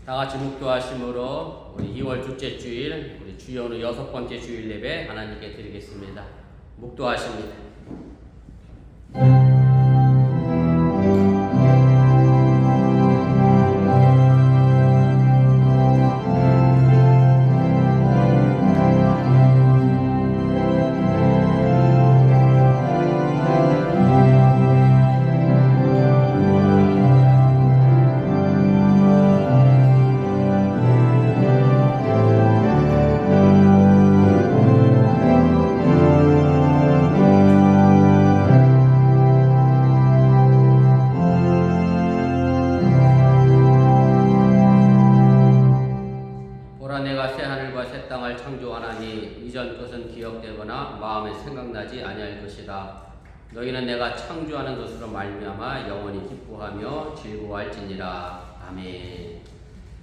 다 같이 묵도하심으로 우리 2월 둘째 주일 우리 주여는 6번째 주일 예배 하나님께 드리겠습니다. 묵도하십니다. 이전 것은 기억되거나 마음에 생각나지 아니할 것이다. 너희는 내가 창조하는 것으로 말미암아 영원히 기뻐하며 즐거워할지니라. 아멘.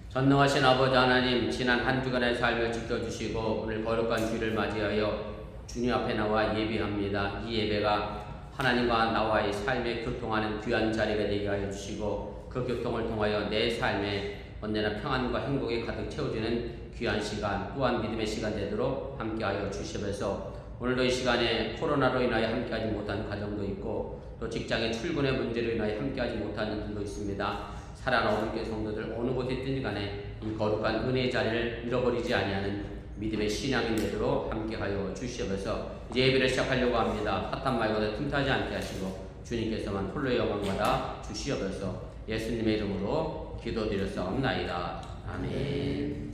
전능하신 아버지 하나님, 지난 한 주간의 삶을 지켜주시고 오늘 거룩한 주일을 맞이하여 주님 앞에 나와 예배합니다. 이 예배가 하나님과 나와의 삶에 교통하는 귀한 자리가 되게 하여 주시고 그 교통을 통하여 내 삶에 언제나 평안과 행복이 가득 채워지는 귀한 시간, 또한 믿음의 시간 되도록 함께하여 주시면서 오늘도 이 시간에 코로나로 인하여 함께하지 못한 가정도 있고 또 직장의 출근의 문제로 인하여 함께하지 못하는 분도 있습니다. 사랑하는 교회 성도들 어느 곳에 있든지 간에 이 거룩한 은혜의 자리를 잃어버리지 아니하는 믿음의 신앙이 되도록 함께하여 주시면서 이제 예배를 시작하려고 합니다. 핫한 말보다 틈타지 않게 하시고 주님께서만 홀로 영광 받아 주시옵소서. 예수님의 이름으로 기도드렸사옵나이다. 아멘.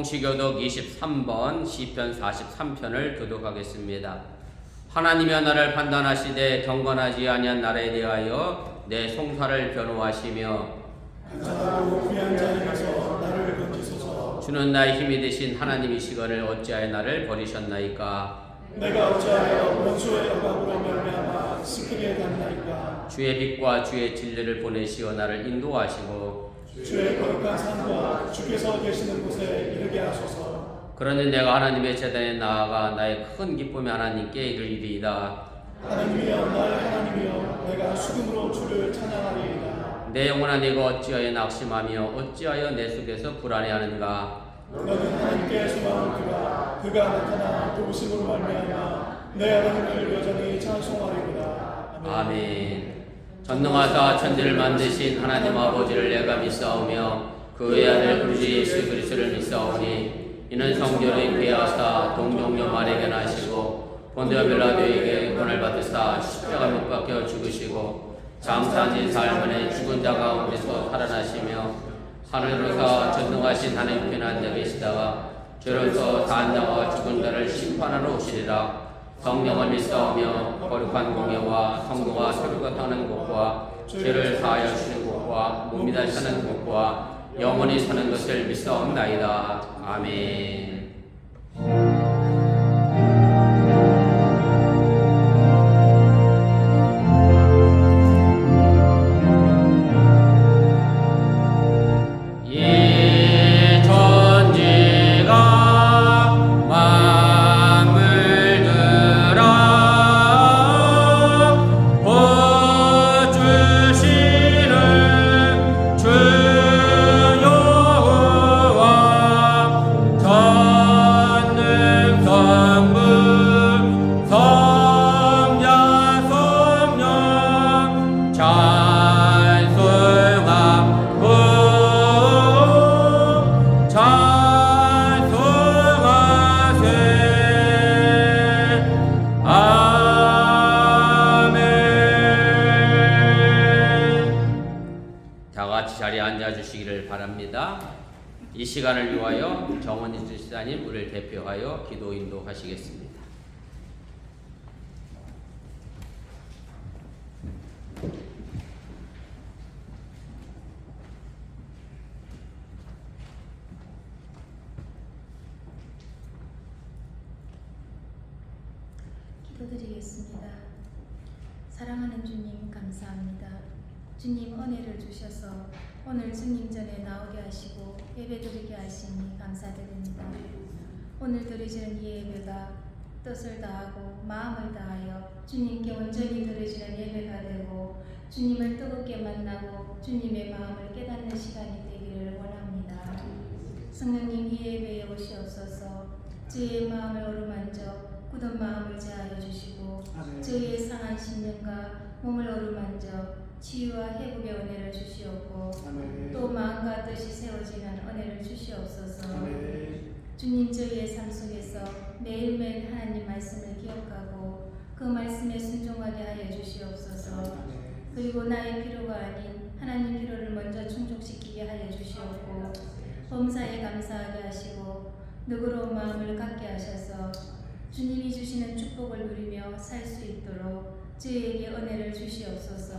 성시교독 23번 시편 43편을 교독하겠습니다. 하나님이여 나를 판단하시되 경건하지 아니한 나라에 대하여 내 송사를 변호하시며 주는 나의 힘이 되신 하나님이시거늘 어찌하여 나를 버리셨나이까. 내가 어찌하여 원수의 억압으로 말미암아 스크리에 닿나이까. 주의 빛과 주의 진리를 보내시어 나를 인도하시고 주의 거룩한 산과 주께서 계시는 곳에 이르게 하소서. 그러니 내가 하나님의 제단에 나아가 나의 큰 기쁨이 하나님께 이르리이다. 하나님이여 나의 하나님이여 내가 수금으로 주를 찬양하리이다. 내 영혼아 네가 어찌하여 낙심하며 어찌하여 내 속에서 불안해하는가. 너는 하나님께 소망을 두라. 그가 나타나 도우심으로 말미암아 내 하나님을 여전히 찬송하리이다. 아멘. 전능하사 천지를 만드신 하나님 아버지를 내가 믿사오며 그 외아들 우리 주 예수 그리스도를 믿사오니 이는 성전을 폐하사 동정녀 마리아에게 나시고 본디오 빌라도에게 권을 받으사 십자가 못 박혀 죽으시고 장사한 삶은에 죽은 자 가운데서 살아나시며 하늘로서 전능하신 하나님께 앉아 계시다가 죄로서 다한 자와 죽은 자를 심판하러 오시리라. 성령을 믿사오며 거룩한 공예와 성도가 서로가 타는 곳과 죄를 사하여 주시는 곳과 몸이 다시 사는 곳과 영원히 사는 것을 믿사옵나이다. 아멘. 이 시간을 위하여 정원희 집사님 우리를 대표하여 기도 인도하시겠습니다. 기도드리겠습니다. 사랑하는 주님 감사합니다. 주님 은혜를 주셔서 오늘 주님 전에 나오게 하시고 예배드리게 하시니 감사드립니다. 오늘 드리지는 이 예배가 뜻을 다하고 마음을 다하여 주님께 온전히 드리지는 예배가 되고 주님을 뜨겁게 만나고 주님의 마음을 깨닫는 시간이 되기를 원합니다. 성령님 이 예배에 오시옵소서. 저희의 마음을 어루만져 굳은 마음을 제하여 주시고 저희의 상한 심령과 몸을 어루만져 치유와 회복의 은혜를 주시옵고 또 마음과 뜻이 세워지는 은혜를 주시옵소서. 주님 저희의 삶 속에서 매일매일 하나님 말씀을 기억하고 그 말씀에 순종하게 하여 주시옵소서. 그리고 나의 필요가 아닌 하나님 필요를 먼저 충족시키게 하여 주시옵고 범사에 감사하게 하시고 너그러운 마음을 갖게 하셔서 주님이 주시는 축복을 누리며 살 수 있도록 저희에게 은혜를 주시옵소서.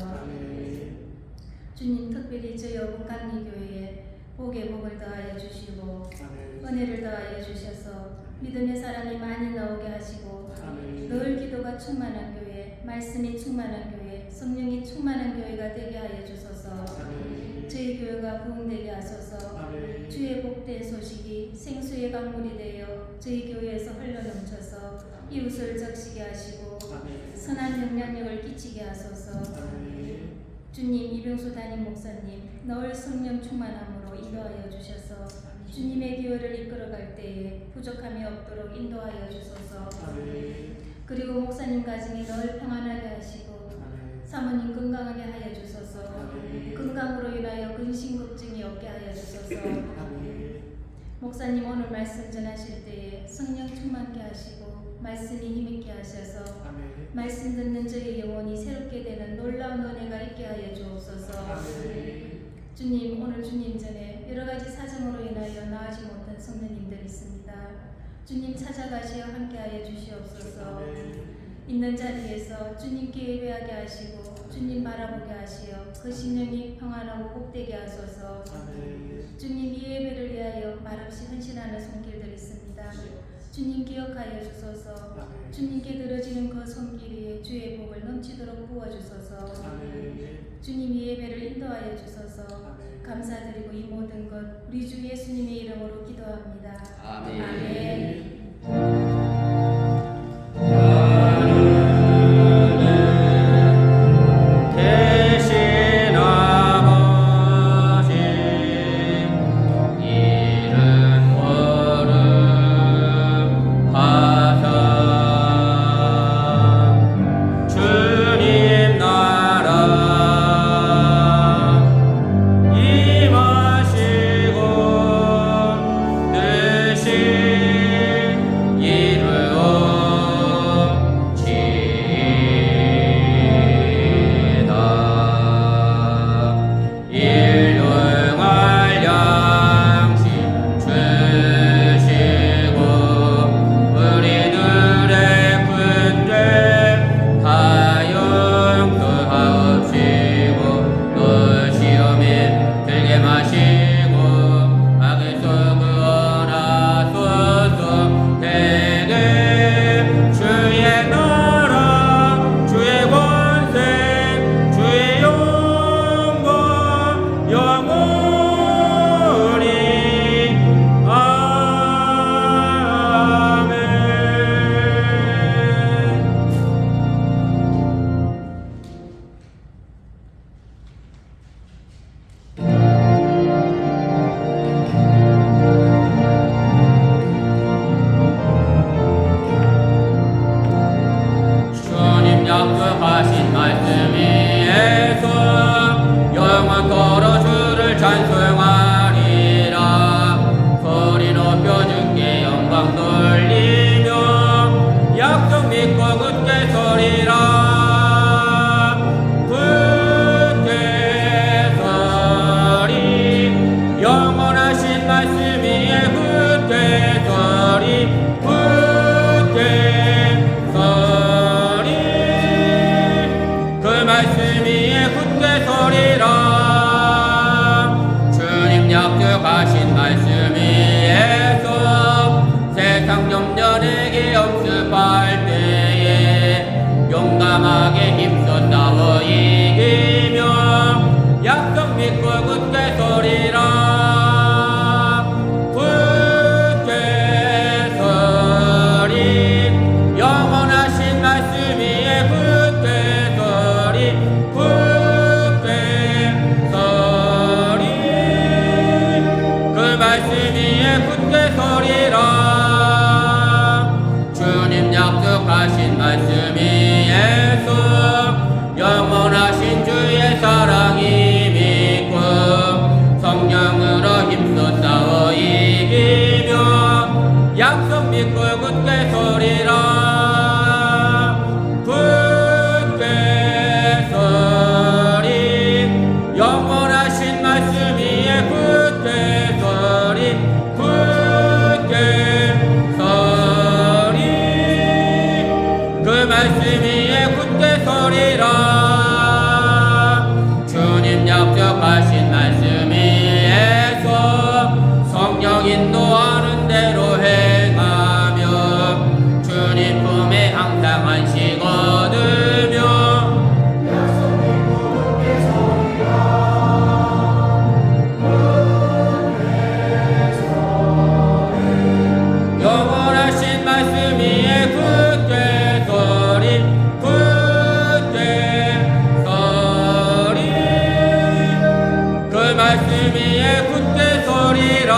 주님 특별히 저희 어분감리교회에 복의 복을 더하여 주시고 은혜를 더하여 주셔서 믿음의 사람이 많이 나오게 하시고 늘 기도가 충만한 교회, 말씀이 충만한 교회, 성령이 충만한 교회가 되게 하여 주소서. 저희 교회가 부흥되게 하소서. 주의 복된 소식이 생수의 강물이 되어 저희 교회에서 흘러넘쳐서 이웃을 적시게 하시고 선한 영향력을 끼치게 하소서. 주님 이병수 담임 목사님 늘 성령 충만함으로 인도하여 주셔서 주님의 교회를 이끌어갈 때에 부족함이 없도록 인도하여 주소서. 그리고 목사님 가정이 늘 평안하게 하시고 사모님 건강하게 하여 주소서. 건강으로 인하여 근심 걱정이 없게 하여 주소서. 목사님 오늘 말씀 전하실 때에 성령 충만케 하시고 말씀이 힘있게 하셔서 말씀 듣는 저희 영혼이 새롭게 되는 놀라운 은혜가 있게 하여 주옵소서. 주님 오늘 주님 전에 여러 가지 사정으로 인하여 나아지 못한 성도님들 있습니다. 주님 찾아가시어 함께하여 주시옵소서. 있는 자리에서 주님께 예배하게 하시고 주님 바라보게 하시어 그 심령이 평안하고 복되게 하소서. 주님 이 예배를 위하여 말없이 헌신하는 손길들 있습니다. 주님 기억하여 주소서. 주님께 들어지는 그 손길 위에 주의 복을 넘치도록 부어주소서. 주님 이 예배를 인도하여 주소서. 감사드리고 이 모든 것 우리 주 예수님의 이름으로 기도합니다. 아멘. 아멘. 임하시고 뜻이 영광 돌리며 약속 믿고 굳게 서리라. 굳게 서리 영원하신 말씀 위에 굳게 서리. 굳게 서리 그 말씀 위에 굳게 서리라. 주님 약속하신 말씀 위에서 세상 염려내게 엄습할 때에 용감하게 힘써 싸워 이기며 약속 믿고 굳게 서리라. 굳게 서리 영원하신 말씀 위에 굳게 서리. 굳게 서리 그 말씀 위에 굳게 서리라. 주님 약속하신 말씀 위에서 영원하신 주의 사랑이 믿고 성령으로 힘써 싸워 이기며 약속 믿고 굳게 서리라. 굳게 서리 영원하신 말씀 위에 굳게 서리. 굳게 서리 그 말씀 위에 굳게 서리라. 주님 약속하신 말씀 위에서 성령 인도하는 대로 행하며 주님 품에 항상 안식 얻으며 영원하신 말씀 위에 굳게 서리. 굳게 서리 그 말씀 위에 굳게 서리라.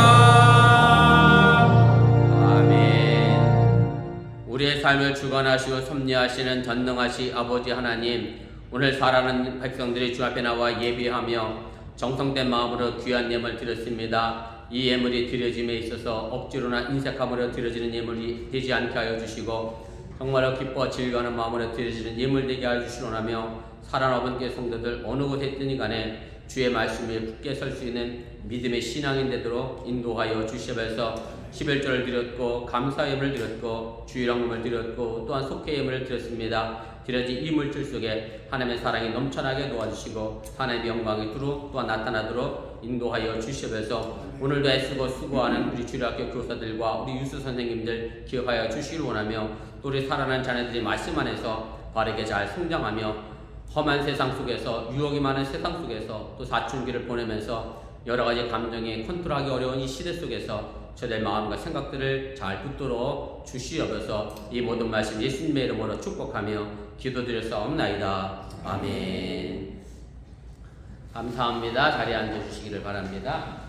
아멘. 우리의 삶을 주관하시고 섭리하시는 전능하신 아버지 하나님, 오늘 살아가는 백성들이 주 앞에 나와 예배하며 정성된 마음으로 귀한 예물 드렸습니다. 이 예물이 드려짐에 있어서 억지로나 인색함으로 드려지는 예물이 되지 않게 하여 주시고 정말로 기뻐 즐거워하는 마음으로 드려지는 예물 되게 하여 주시오라며 살아남은 게 성도들 어느 곳에 있든지 간에 주의 말씀에 굳게 설 수 있는 믿음의 신앙인 되도록 인도하여 주시면서 11절을 드렸고 감사 예물을 드렸고 주일왕금을 드렸고 또한 속회 예물을 드렸습니다. 드려진 이 물질 속에 하나님의 사랑이 넘쳐나게 도와주시고 하나님의 영광이 또한 나타나도록 인도하여 주시면서 오늘도 애쓰고 수고하는 우리 주일학교 교사들과 우리 유수 선생님들 기억하여 주시길 원하며 또 우리 살아난 자녀들이 말씀 안에서 바르게 잘 성장하며 험한 세상 속에서 유혹이 많은 세상 속에서 또 사춘기를 보내면서 여러 가지 감정에 컨트롤하기 어려운 이 시대 속에서 저দের 마음과 생각들을 잘 붙들어 주시옵소서. 이 모든 말씀 예수님의 이름으로 축복하며 기도드렸사옵나이다. 아멘. 감사합니다. 자리에 앉아주시기를 바랍니다.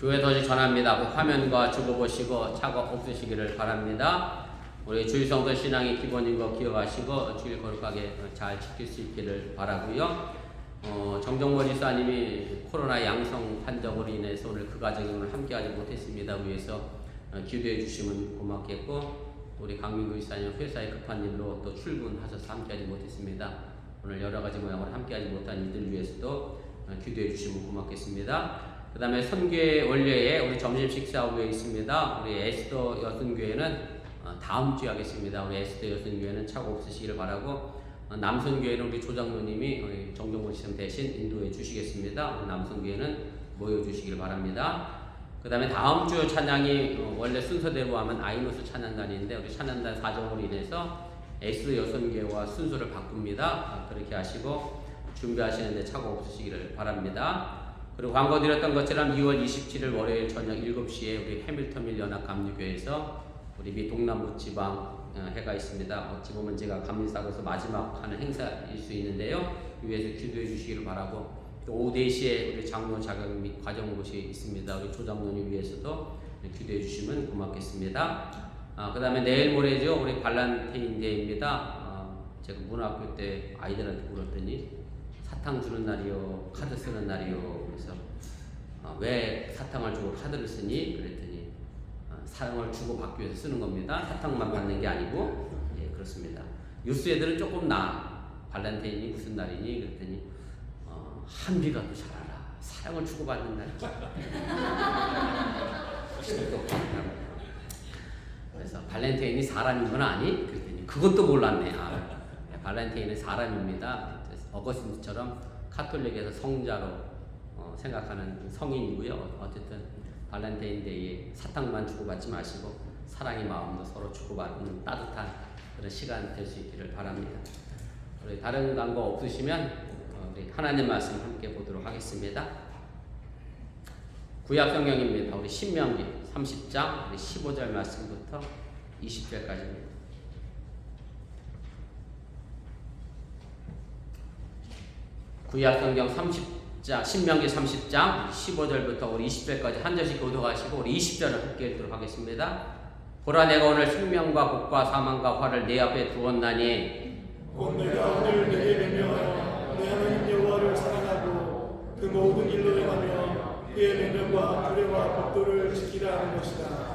교회 소식 전합니다. 화면과 주보 보시고 착오 없으시기를 바랍니다. 우리 주일성도 신앙의 기본인 거 기억하시고 주일 거룩하게 잘 지킬 수 있기를 바라고요. 정정모 지사님이 코로나 양성 판정으로 인해서 오늘 그 가정을 함께하지 못했습니다. 위해서 기도해 주시면 고맙겠고 우리 강민구 지사님 회사에 급한 일로 또 출근하셔서 함께하지 못했습니다. 오늘 여러 가지 모양으로 함께하지 못한 이들 위해서도 기도해 주시면 고맙겠습니다. 그 다음에 선교회 원래에 우리 점심 식사 후에 있습니다. 우리 에스더 여순교회는 다음 주에 하겠습니다. 우리 에스더 여순교회는 착오 없으시기를 바라고 남선교회는 우리 조장로님이 우리 정정모 시장 대신 인도해 주시겠습니다. 우리 남선교회는 모여주시기를 바랍니다. 그 다음에 다음 주 찬양이 원래 순서대로 하면 아이노스 찬양단인데 우리 찬양단 사정으로 인해서 에스더 여순교회와 순서를 바꿉니다. 그렇게 하시고 준비하시는데 착오 없으시기를 바랍니다. 그리고 광고 드렸던 것처럼 2월 27일 월요일 저녁 7시에 우리 해밀턴밀 연합감리교회에서 우리 미 동남부 지방 해가 있습니다. 어찌 보면 제가 감리사고에서 마지막 하는 행사일 수 있는데요. 위에서 기도해 주시기를 바라고 또 오후 4시에 우리 장로 자격 및 과정 곳이 있습니다. 우리 조장로님 위해서도 기도해 주시면 고맙겠습니다. 그 다음에 내일 모레죠. 우리 발란테인데이입니다. 제가 문학교 때 아이들한테 물었더니 사탕 주는 날이요, 카드 쓰는 날이요. 그래서 왜 사탕을 주고 카드를 쓰니? 그랬더니 사탕을 주고 받기 위해서 쓰는 겁니다. 사탕만 받는 게 아니고. 예, 그렇습니다. 유스 애들은 조금 발렌타인이 무슨 날이니? 그랬더니 한비가 또 잘 알아. 사랑을 주고받는 날. 그래서 발렌타인이 사람인 건 아니? 그랬더니 그것도 몰랐네. 발렌타인은 사람입니다. 어거스틴처럼 카톨릭에서 성자로 생각하는 성인이고요. 어쨌든 발렌타인데이에 사탕만 주고받지 마시고 사랑의 마음도 서로 주고받는 따뜻한 그런 시간 될 수 있기를 바랍니다. 우리 다른 광고 없으시면 우리 하나님 말씀 함께 보도록 하겠습니다. 구약 성경입니다. 우리 신명기 30장 15절 말씀부터 20절까지입니다. 구약 성경 신명기 30장 15절부터 우리 20절까지 한 절씩 교독하시고 우리 20절을 함께 읽도록 하겠습니다. 보라, 내가 오늘 생명과 복과 사망과 화를 내 앞에 두었나니 곧 내가 오늘 내게 명령하여 내 하나님 여호와를 사랑하고 그 모든 일로 행하며 그의 명령과 규례와 법도를 지키라 하는 것이다.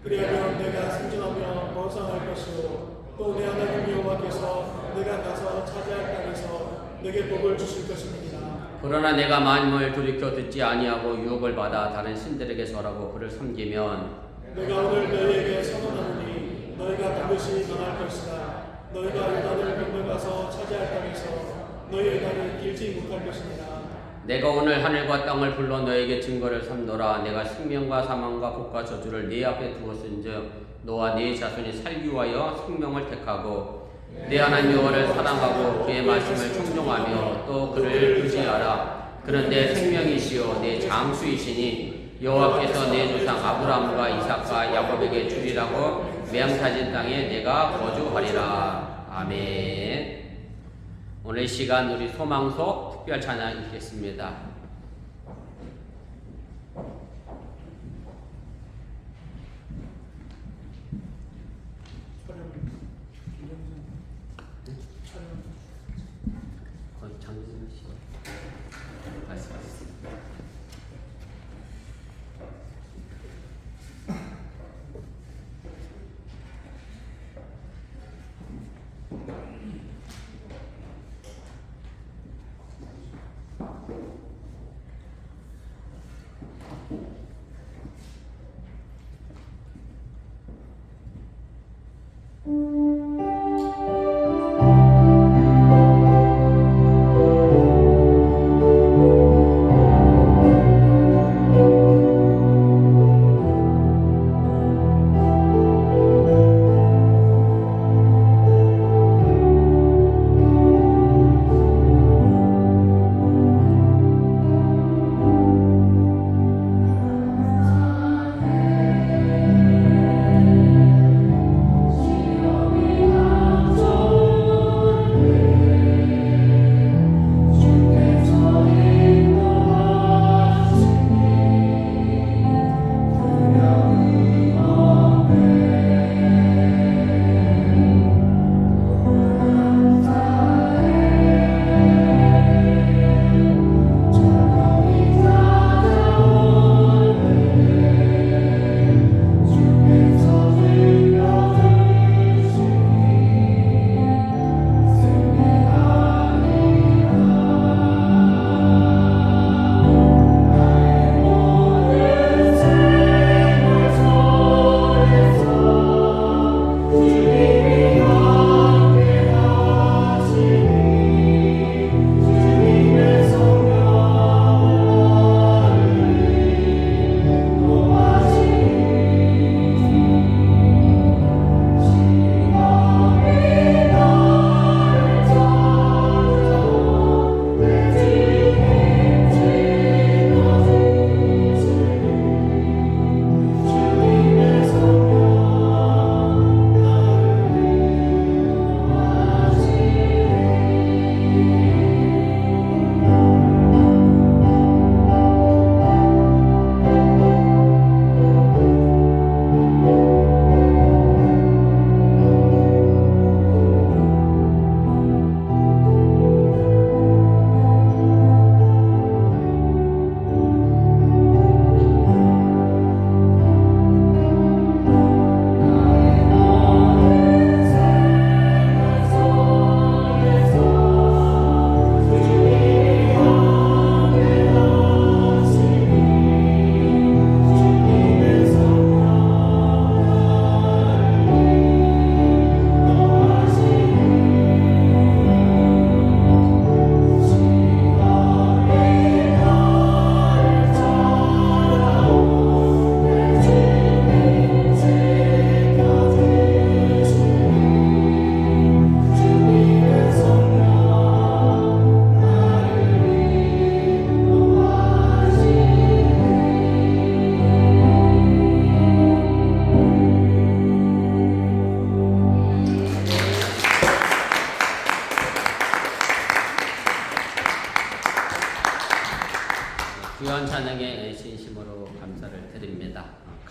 그리하면 내가 생존하며 번성할 것이요 또 내 하나님 여호와께서 내가 가서 차지할 땅에서 내게 복을 주실 것입니다. 그러나 내가 만물 돌이켜 듣지 아니하고 유혹을 받아 다른 신들에게 절하고 그를 섬기면 내가 오늘 너희에게 선언하노니 너희가 반드시 망할 것이다. 너희가 요단을 건너가서 차지할 땅에서 너희의 날이 길지 못할 것입니다. 내가 오늘 하늘과 땅을 불러 너에게 증거를 삼노라. 내가 생명과 사망과 복과 저주를 네 앞에 두었은즉 너와 네 자손이 살기 위하여 생명을 택하고 내 하나님 여호와를 사랑하고 그의 말씀을 청종하며 또 그를 의지하라. 그는 내 생명이시요 내 장수이시니 여호와께서 내 조상 아브라함과 이삭과 야곱에게 주리라고 맹타진 땅에 내가 거주하리라. 아멘. 오늘 시간 우리 소망소 특별 찬양 읽겠습니다. 장진우 씨 말씀하셨습니다.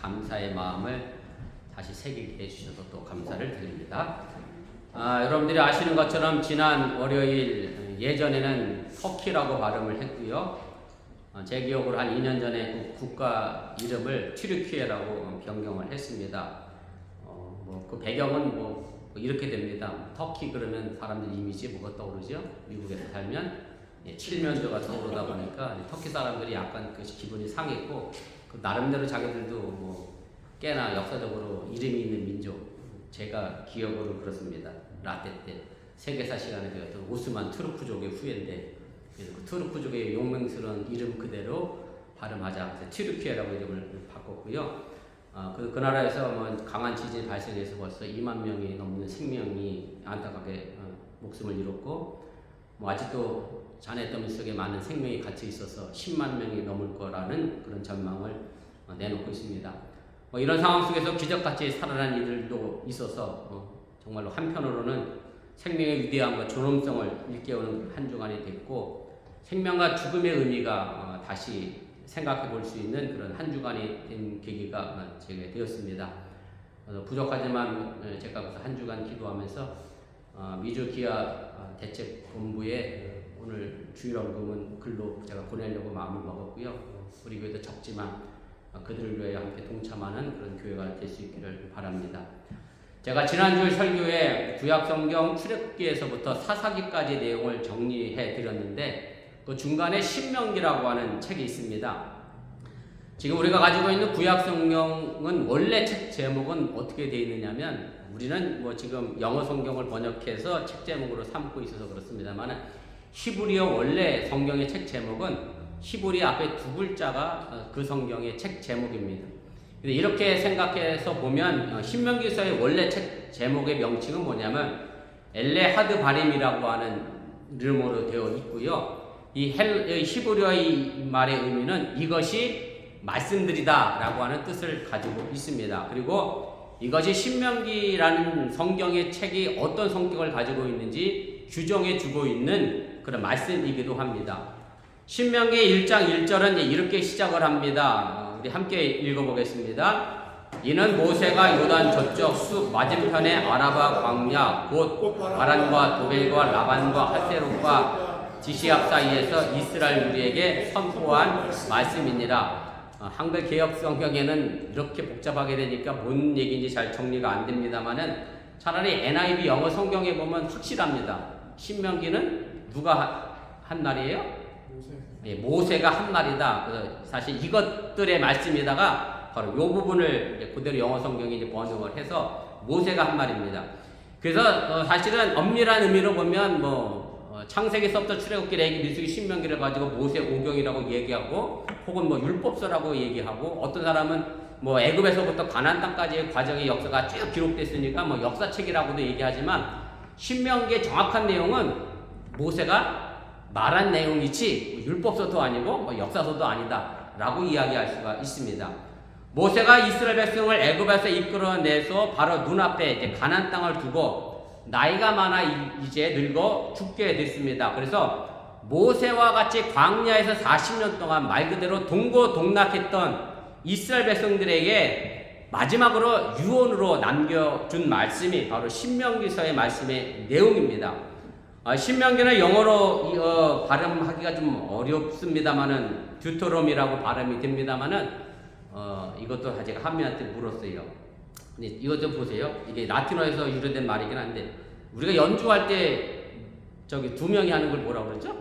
감사의 마음을 다시 새기게 해주셔서 또 감사를 드립니다. 여러분들이 아시는 것처럼 지난 월요일 예전에는 터키라고 발음을 했고요. 제 기억으로 한 2년 전에 그 국가 이름을 튀르키예라고 변경을 했습니다. 그 배경은 이렇게 됩니다. 터키 그러면 사람들 이미지 뭐가 떠오르죠? 미국에서 살면 칠면조가 떠오르다 보니까 터키 사람들이 약간 그 기분이 상했고 그 나름대로 자기들도 꽤나 역사적으로 이름이 있는 민족, 제가 기억으로 그렇습니다. 라떼 때 세계사 시간에 배웠던 오스만 투르크족의 후예인데 그래서 그 투르크족의 용맹스러운 이름 그대로 발음하자 그래서 튀르키예라고 이름을 바꿨고요. 그 나라에서 강한 지진이 발생해서 벌써 2만 명이 넘는 생명이 안타깝게 목숨을 잃었고 아직도 잔해더미 속에 많은 생명이 갇혀 있어서 10만 명이 넘을 거라는 그런 전망을 내놓고 있습니다. 이런 상황 속에서 기적같이 살아난 이들도 있어서 정말로 한편으로는 생명의 위대함과 존엄성을 일깨우는 한 주간이 됐고 생명과 죽음의 의미가 다시 생각해 볼 수 있는 그런 한 주간이 된 계기가 제게 되었습니다. 부족하지만 제가 그래서 한 주간 기도하면서 미주 기아 대책본부에 오늘 주일 헌금은 글로 제가 보내려고 마음을 먹었고요. 우리 교회도 적지만 그들을 위해 함께 동참하는 그런 교회가 될 수 있기를 바랍니다. 제가 지난주 설교에 구약성경 출애굽기에서부터 사사기까지 내용을 정리해 드렸는데 그 중간에 신명기라고 하는 책이 있습니다. 지금 우리가 가지고 있는 구약성경은 원래 책 제목은 어떻게 되어 있느냐면 우리는 지금 영어 성경을 번역해서 책 제목으로 삼고 있어서 그렇습니다만 히브리어 원래 성경의 책 제목은 히브리 앞에 두 글자가 그 성경의 책 제목입니다. 이렇게 생각해서 보면 신명기서의 원래 책 제목의 명칭은 뭐냐면 엘레하드 바림이라고 하는 이름으로 되어 있고요. 이 히브리어의 말의 의미는 이것이 말씀들이다 라고 하는 뜻을 가지고 있습니다. 그리고 이것이 신명기라는 성경의 책이 어떤 성격을 가지고 있는지 규정해 주고 있는 그런 말씀이기도 합니다. 신명기 1장 1절은 이렇게 시작을 합니다. 우리 함께 읽어보겠습니다. 이는 모세가 요단 저쪽 숲 맞은편의 아라바 광야 곧 바란과 도벨과 라반과 하세롯과 지시압 사이에서 이스라엘 무리에게 선포한 말씀이니라. 한글 개혁 성경에는 이렇게 복잡하게 되니까 뭔 얘기인지 잘 정리가 안 됩니다만은 차라리 NIV 영어 성경에 보면 확실합니다. 신명기는 누가 한 말이에요? 모세가 한 말이다. 그래서 사실 이것들의 말씀에다가 바로 이 부분을 그대로 영어 성경에 이제 번역을 해서 모세가 한 말입니다. 그래서 사실은 엄밀한 의미로 보면 창세기서부터 출애굽기, 레위기, 민수기, 신명기를 가지고 모세 오경이라고 얘기하고 혹은 율법서라고 얘기하고 어떤 사람은 애굽에서부터 가나안 땅까지의 과정의 역사가 쭉 기록됐으니까 역사책이라고도 얘기하지만 신명기의 정확한 내용은 모세가 말한 내용이지 율법서도 아니고 역사서도 아니다 라고 이야기할 수가 있습니다. 모세가 이스라엘 백성을 애굽에서 이끌어내서 바로 눈앞에 이제 가나안 땅을 두고 나이가 많아 이제 늙어 죽게 됐습니다. 그래서 모세와 같이 광야에서 40년 동안 말 그대로 동고동락했던 이스라엘 백성들에게 마지막으로 유언으로 남겨준 말씀이 바로 신명기서의 말씀의 내용입니다. 신명기는 영어로 발음하기가 좀 어렵습니다만은 듀토롬이라고 발음이 됩니다만은 이것도 제가 한미한테 물었어요. 근데 이것 좀 보세요. 이게 라틴어에서 유래된 말이긴 한데 우리가 연주할 때 두 명이 하는 걸 뭐라고 그러죠?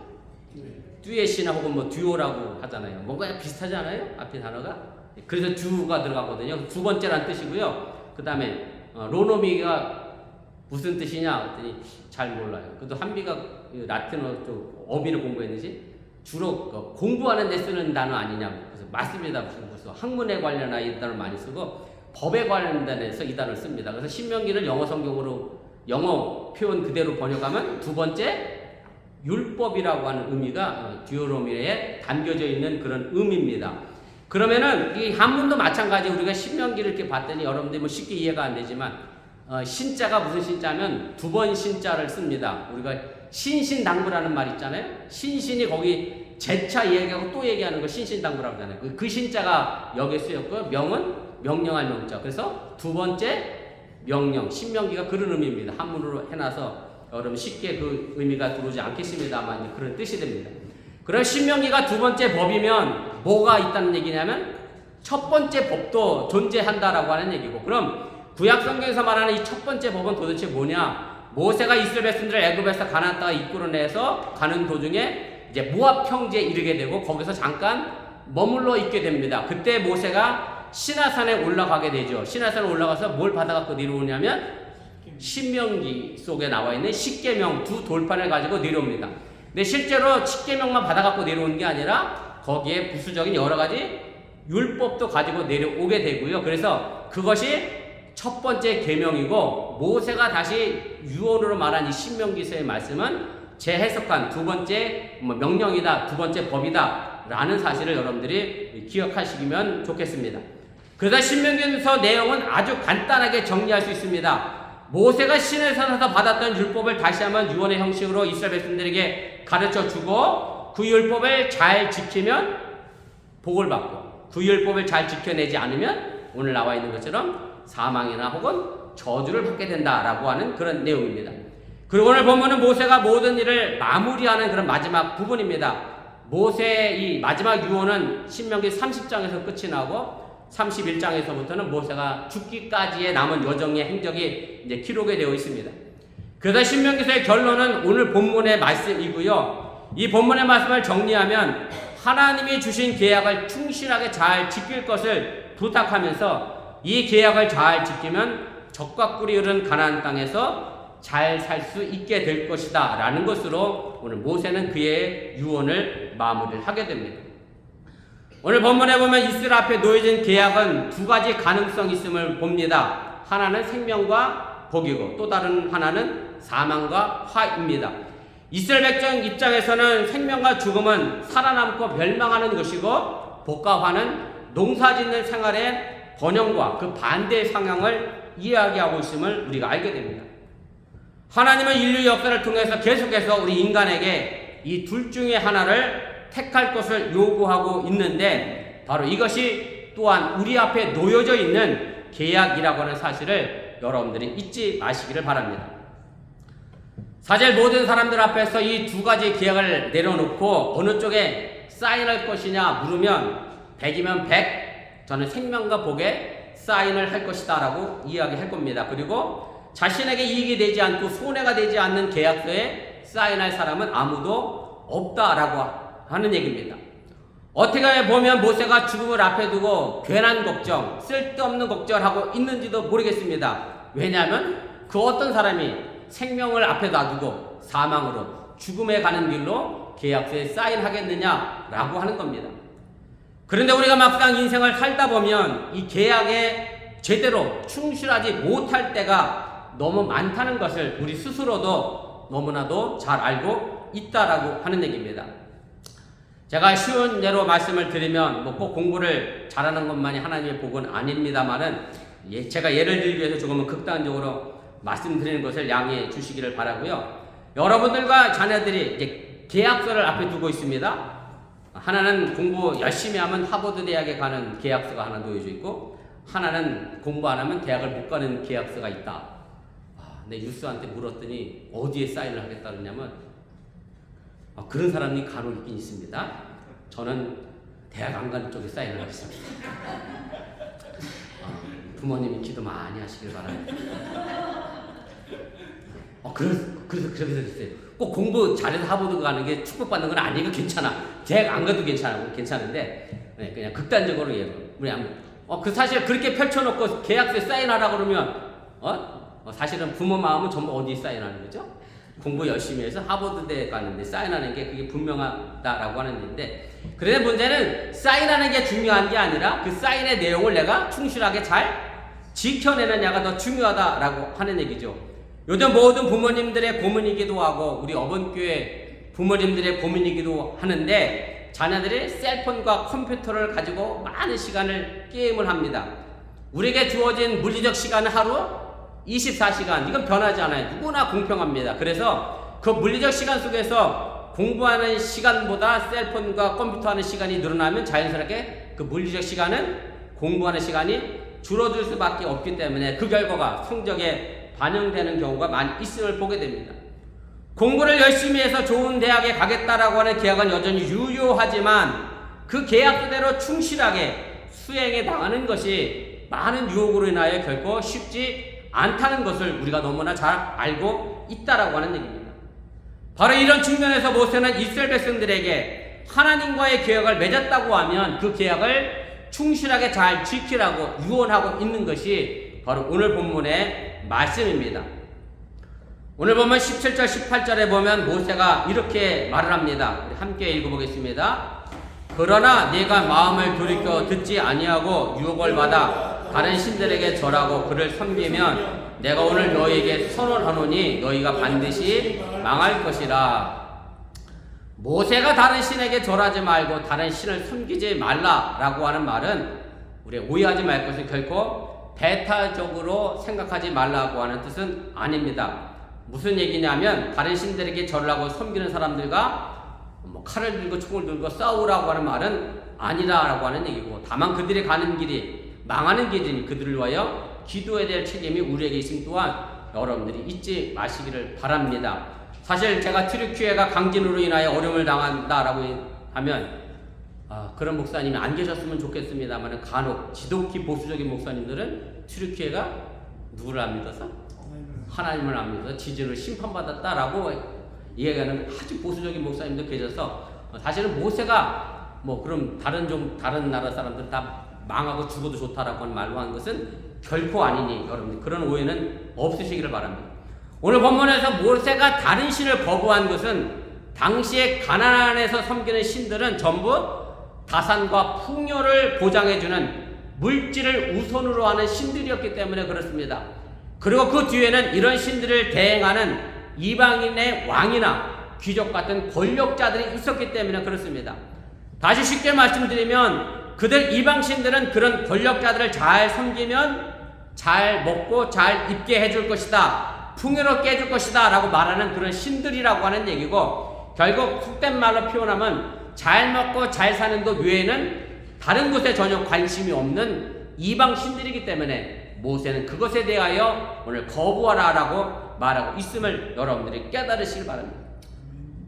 듀엣이나 혹은 듀오라고 하잖아요. 뭔가 비슷하지 않아요? 앞에 단어가. 그래서 듀가 들어가거든요. 두 번째란 뜻이고요. 그 다음에 로노미가 무슨 뜻이냐 그랬더니 잘 몰라요. 그래도 한비가 라틴어 쪽 어비를 공부했는지 주로 공부하는 데 쓰는 단어 아니냐고. 그래서 맞습니다. 그래서 학문에 관련한 이 단어를 많이 쓰고 법에 관련된 데서 이 단어를 씁니다. 그래서 신명기를 영어 성경으로 영어 표현 그대로 번역하면 두 번째 율법이라고 하는 의미가 듀오로미에 담겨져 있는 그런 의미입니다. 그러면은 이 한문도 마찬가지 우리가 신명기를 이렇게 봤더니 여러분들이 쉽게 이해가 안 되지만 신자가 무슨 신자면 두 번 신자를 씁니다. 우리가 신신당부라는 말 있잖아요. 신신이 거기 재차 얘기하고 또 얘기하는 거 신신당부라고 하잖아요. 그 신자가 여기에 쓰였고요. 명은 명령할 명자. 그래서 두 번째 명령, 신명기가 그런 의미입니다. 한문으로 해놔서 여러분 쉽게 그 의미가 들어오지 않겠습니다만 이제 그런 뜻이 됩니다. 그럼 신명기가 두 번째 법이면 뭐가 있다는 얘기냐면 첫 번째 법도 존재한다라고 하는 얘기고, 그럼 구약 성경에서 말하는 이 첫 번째 법은 도대체 뭐냐? 모세가 이스라엘 백성들을 애굽에서 가나안 땅에 이끌어내서 가는 도중에 이제 모압 평지에 이르게 되고 거기서 잠깐 머물러 있게 됩니다. 그때 모세가 시나산에 올라가게 되죠. 시나산에 올라가서 뭘 받아갖고 내려오냐면 신명기 속에 나와 있는 십계명 두 돌판을 가지고 내려옵니다. 근데 실제로 십계명만 받아갖고 내려오는 게 아니라 거기에 부수적인 여러 가지 율법도 가지고 내려오게 되고요. 그래서 그것이 첫 번째 계명이고, 모세가 다시 유언으로 말한 이 신명기서의 말씀은 재해석한 두 번째 명령이다, 두 번째 법이다 라는 사실을 여러분들이 기억하시면 좋겠습니다. 그래서 신명기서 내용은 아주 간단하게 정리할 수 있습니다. 모세가 시내산에서 받았던 율법을 다시 한번 유언의 형식으로 이스라엘 백성들에게 가르쳐 주고, 그 율법을 잘 지키면 복을 받고, 그 율법을 잘 지켜내지 않으면 오늘 나와 있는 것처럼 사망이나 혹은 저주를 받게 된다라고 하는 그런 내용입니다. 그리고 오늘 본문은 모세가 모든 일을 마무리하는 그런 마지막 부분입니다. 모세의 이 마지막 유언은 신명기 30장에서 끝이 나고 31장에서부터는 모세가 죽기까지의 남은 여정의 행적이 이제 기록이 되어 있습니다. 그래서 신명기서의 결론은 오늘 본문의 말씀이고요. 이 본문의 말씀을 정리하면 하나님이 주신 계약을 충실하게 잘 지킬 것을 부탁하면서 이 계약을 잘 지키면 젖과 꿀이 흐른 가나안 땅에서 잘 살 수 있게 될 것이다 라는 것으로 오늘 모세는 그의 유언을 마무리를 하게 됩니다. 오늘 본문에 보면 이스라엘 앞에 놓여진 계약은 두 가지 가능성이 있음을 봅니다. 하나는 생명과 복이고 또 다른 하나는 사망과 화입니다. 이스라엘 백성 입장에서는 생명과 죽음은 살아남고 멸망하는 것이고, 복과 화는 농사짓는 생활의 번영과 그 반대의 상황을 이야기하고 있음을 우리가 알게 됩니다. 하나님은 인류 역사를 통해서 계속해서 우리 인간에게 이 둘 중에 하나를 택할 것을 요구하고 있는데, 바로 이것이 또한 우리 앞에 놓여져 있는 계약이라고 하는 사실을 여러분들이 잊지 마시기를 바랍니다. 사실 모든 사람들 앞에서 이 두 가지 계약을 내려놓고 어느 쪽에 사인할 것이냐 물으면 100이면 100, 저는 생명과 복에 사인을 할 것이다 라고 이야기할 겁니다. 그리고 자신에게 이익이 되지 않고 손해가 되지 않는 계약서에 사인할 사람은 아무도 없다라고 하는 얘기입니다. 어떻게 보면 모세가 죽음을 앞에 두고 괜한 걱정, 쓸데없는 걱정을 하고 있는지도 모르겠습니다. 왜냐하면 그 어떤 사람이 생명을 앞에 놔두고 사망으로 죽음에 가는 길로 계약서에 사인하겠느냐라고 하는 겁니다. 그런데 우리가 막상 인생을 살다 보면 이 계약에 제대로 충실하지 못할 때가 너무 많다는 것을 우리 스스로도 너무나도 잘 알고 있다라고 하는 얘기입니다. 제가 쉬운 예로 말씀을 드리면 꼭 공부를 잘하는 것만이 하나님의 복은 아닙니다만은, 제가 예를 들기 위해서 조금은 극단적으로 말씀드리는 것을 양해해 주시기를 바라고요. 여러분들과 자녀들이 이제 계약서를 앞에 두고 있습니다. 하나는 공부 열심히 하면 하버드 대학에 가는 계약서가 하나 놓여져 있고, 하나는 공부 안 하면 대학을 못 가는 계약서가 있다. 내 유스한테 물었더니 어디에 사인을 하겠다 그러냐면, 그런 사람이 간혹 있긴 있습니다. 저는 대학 안 가는 쪽에 사인을 하겠습니다. 부모님이 기도 많이 하시길 바랍니다. 그래서 그렇게 됐어요. 꼭 공부 잘해서 하버드 가는 게 축복받는 건 아니고 괜찮아. 대학 안 가도 괜찮은데, 그냥 극단적으로 예로. 우리 사실 그렇게 펼쳐놓고 계약서에 사인하라 그러면, 사실은 부모 마음은 전부 어디에 사인하는 거죠? 공부 열심히 해서 하버드대 가는데 사인하는 게 그게 분명하다라고 하는 건데, 그런데 문제는 사인하는 게 중요한 게 아니라 그 사인의 내용을 내가 충실하게 잘 지켜내느냐가 더 중요하다라고 하는 얘기죠. 요즘 모든 부모님들의 고민이기도 하고 우리 어번교회 부모님들의 고민이기도 하는데, 자녀들이 셀폰과 컴퓨터를 가지고 많은 시간을 게임을 합니다. 우리에게 주어진 물리적 시간은 하루 24시간, 이건 변하지 않아요. 누구나 공평합니다. 그래서 그 물리적 시간 속에서 공부하는 시간보다 셀폰과 컴퓨터 하는 시간이 늘어나면 자연스럽게 그 물리적 시간은 공부하는 시간이 줄어들 수밖에 없기 때문에 그 결과가 성적에 반영되는 경우가 많이 있음을 보게 됩니다. 공부를 열심히 해서 좋은 대학에 가겠다라고 하는 계약은 여전히 유효하지만 그 계약대로 충실하게 수행해 나가는 것이 많은 유혹으로 인하여 결코 쉽지 않다는 것을 우리가 너무나 잘 알고 있다라고 하는 얘기입니다. 바로 이런 측면에서 모세는 이스라엘 백성들에게 하나님과의 계약을 맺었다고 하면 그 계약을 충실하게 잘 지키라고 유언하고 있는 것이 바로 오늘 본문의 말씀입니다. 오늘 보면 17절 18절에 보면 모세가 이렇게 말을 합니다. 우리 함께 읽어보겠습니다. 그러나 네가 마음을 돌이켜 듣지 아니하고 유혹을 받아 다른 신들에게 절하고 그를 섬기면 내가 오늘 너희에게 선언하노니 너희가 반드시 망할 것이라. 모세가 다른 신에게 절하지 말고 다른 신을 섬기지 말라라고 하는 말은 우리 오해하지 말 것은 결코 배타적으로 생각하지 말라고 하는 뜻은 아닙니다. 무슨 얘기냐면 다른 신들에게 절하고 섬기는 사람들과 칼을 들고 총을 들고 싸우라고 하는 말은 아니라라고 하는 얘기고, 다만 그들이 가는 길이 망하는 길이니 그들을 위하여 기도해야 될 책임이 우리에게 있음 또한 여러분들이 잊지 마시기를 바랍니다. 사실 제가 튀르키예가 강진으로 인하여 어려움을 당한다라고 하면 그런 목사님이 안 계셨으면 좋겠습니다만 간혹 지독히 보수적인 목사님들은 튀르키예가 누구를 안 믿어서? 하나님을 안 믿어서 지진으로 심판받았다라고 이야기하는 아주 보수적인 목사님도 계셔서 사실은 모세가 그럼 다른 나라 사람들 다 망하고 죽어도 좋다라고 하는 말로 한 것은 결코 아니니 여러분들 그런 오해는 없으시기를 바랍니다. 오늘 본문에서 모세가 다른 신을 거부한 것은 당시에 가나안에서 섬기는 신들은 전부 다산과 풍요를 보장해주는 물질을 우선으로 하는 신들이었기 때문에 그렇습니다. 그리고 그 뒤에는 이런 신들을 대행하는 이방인의 왕이나 귀족 같은 권력자들이 있었기 때문에 그렇습니다. 다시 쉽게 말씀드리면 그들 이방신들은 그런 권력자들을 잘 섬기면 잘 먹고 잘 입게 해줄 것이다, 풍요롭게 해줄 것이다 라고 말하는 그런 신들이라고 하는 얘기고, 결국 속된 말로 표현하면 잘 먹고 잘 사는 것 외에는 다른 것에 전혀 관심이 없는 이방 신들이기 때문에 모세는 그것에 대하여 오늘 거부하라 라고 말하고 있음을 여러분들이 깨달으시길 바랍니다.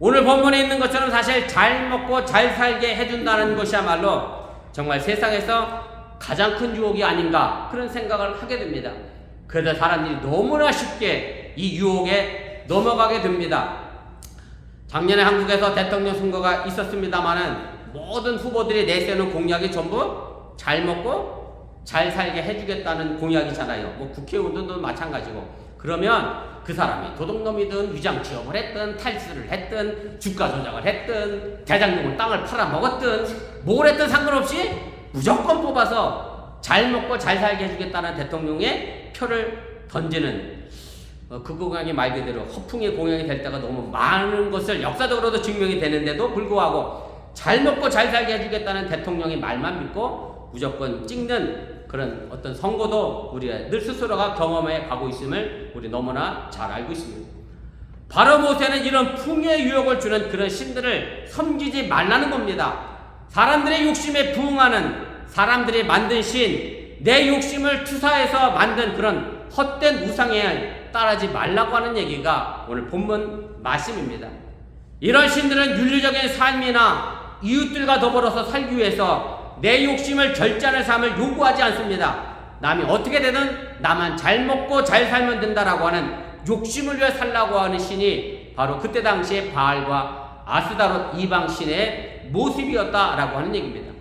오늘 본문에 있는 것처럼 사실 잘 먹고 잘 살게 해준다는 것이야말로 정말 세상에서 가장 큰 유혹이 아닌가 그런 생각을 하게 됩니다. 그래서 사람들이 너무나 쉽게 이 유혹에 넘어가게 됩니다. 작년에 한국에서 대통령 선거가 있었습니다만은 모든 후보들이 내세우는 공약이 전부 잘 먹고 잘 살게 해주겠다는 공약이잖아요. 국회의원들도 마찬가지고. 그러면 그 사람이 도둑놈이든 위장 취업을 했든 탈수를 했든 주가 조작을 했든 대장동을 땅을 팔아먹었든 뭘 했든 상관없이 무조건 뽑아서 잘 먹고 잘 살게 해주겠다는 대통령의 표를 던지는 그 공약이 말 그대로 허풍의 공약이 될 때가 너무 많은 것을 역사적으로도 증명이 되는데도 불구하고 잘 먹고 잘 살게 해주겠다는 대통령의 말만 믿고 무조건 찍는 그런 어떤 선거도 우리가 늘 스스로가 경험해 가고 있음을 우리 너무나 잘 알고 있습니다. 바로 모세는 이런 풍요의 유혹을 주는 그런 신들을 섬기지 말라는 겁니다. 사람들의 욕심에 부응하는 사람들이 만든 신, 내 욕심을 투사해서 만든 그런 헛된 우상에 따르지 말라고 하는 얘기가 오늘 본문 말씀입니다. 이런 신들은 윤리적인 삶이나 이웃들과 더불어서 살기 위해서 내 욕심을 절제하는 삶을 요구하지 않습니다. 남이 어떻게 되든 나만 잘 먹고 잘 살면 된다라고 하는 욕심을 위해 살라고 하는 신이 바로 그때 당시에 바알과 아스다롯 이방 신의 모습이었다라고 하는 얘기입니다.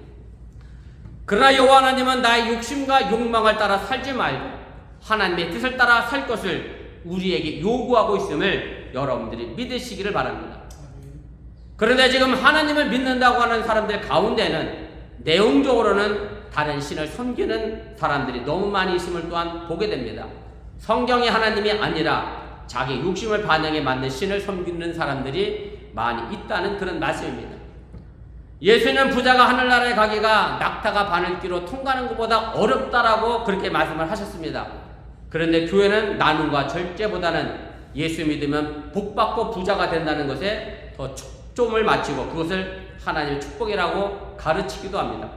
그러나 여호와 하나님은 나의 욕심과 욕망을 따라 살지 말고 하나님의 뜻을 따라 살 것을 우리에게 요구하고 있음을 여러분들이 믿으시기를 바랍니다. 그런데 지금 하나님을 믿는다고 하는 사람들 가운데는 내용적으로는 다른 신을 섬기는 사람들이 너무 많이 있음을 또한 보게 됩니다. 성경이 하나님이 아니라 자기 욕심을 반영해 만든 신을 섬기는 사람들이 많이 있다는 그런 말씀입니다. 예수는 부자가 하늘나라에 가기가 낙타가 바늘귀로 통과하는 것보다 어렵다라고 그렇게 말씀을 하셨습니다. 그런데 교회는 나눔과 절제보다는 예수 믿으면 복받고 부자가 된다는 것에 더 좀을 마치고 그것을 하나님의 축복이라고 가르치기도 합니다.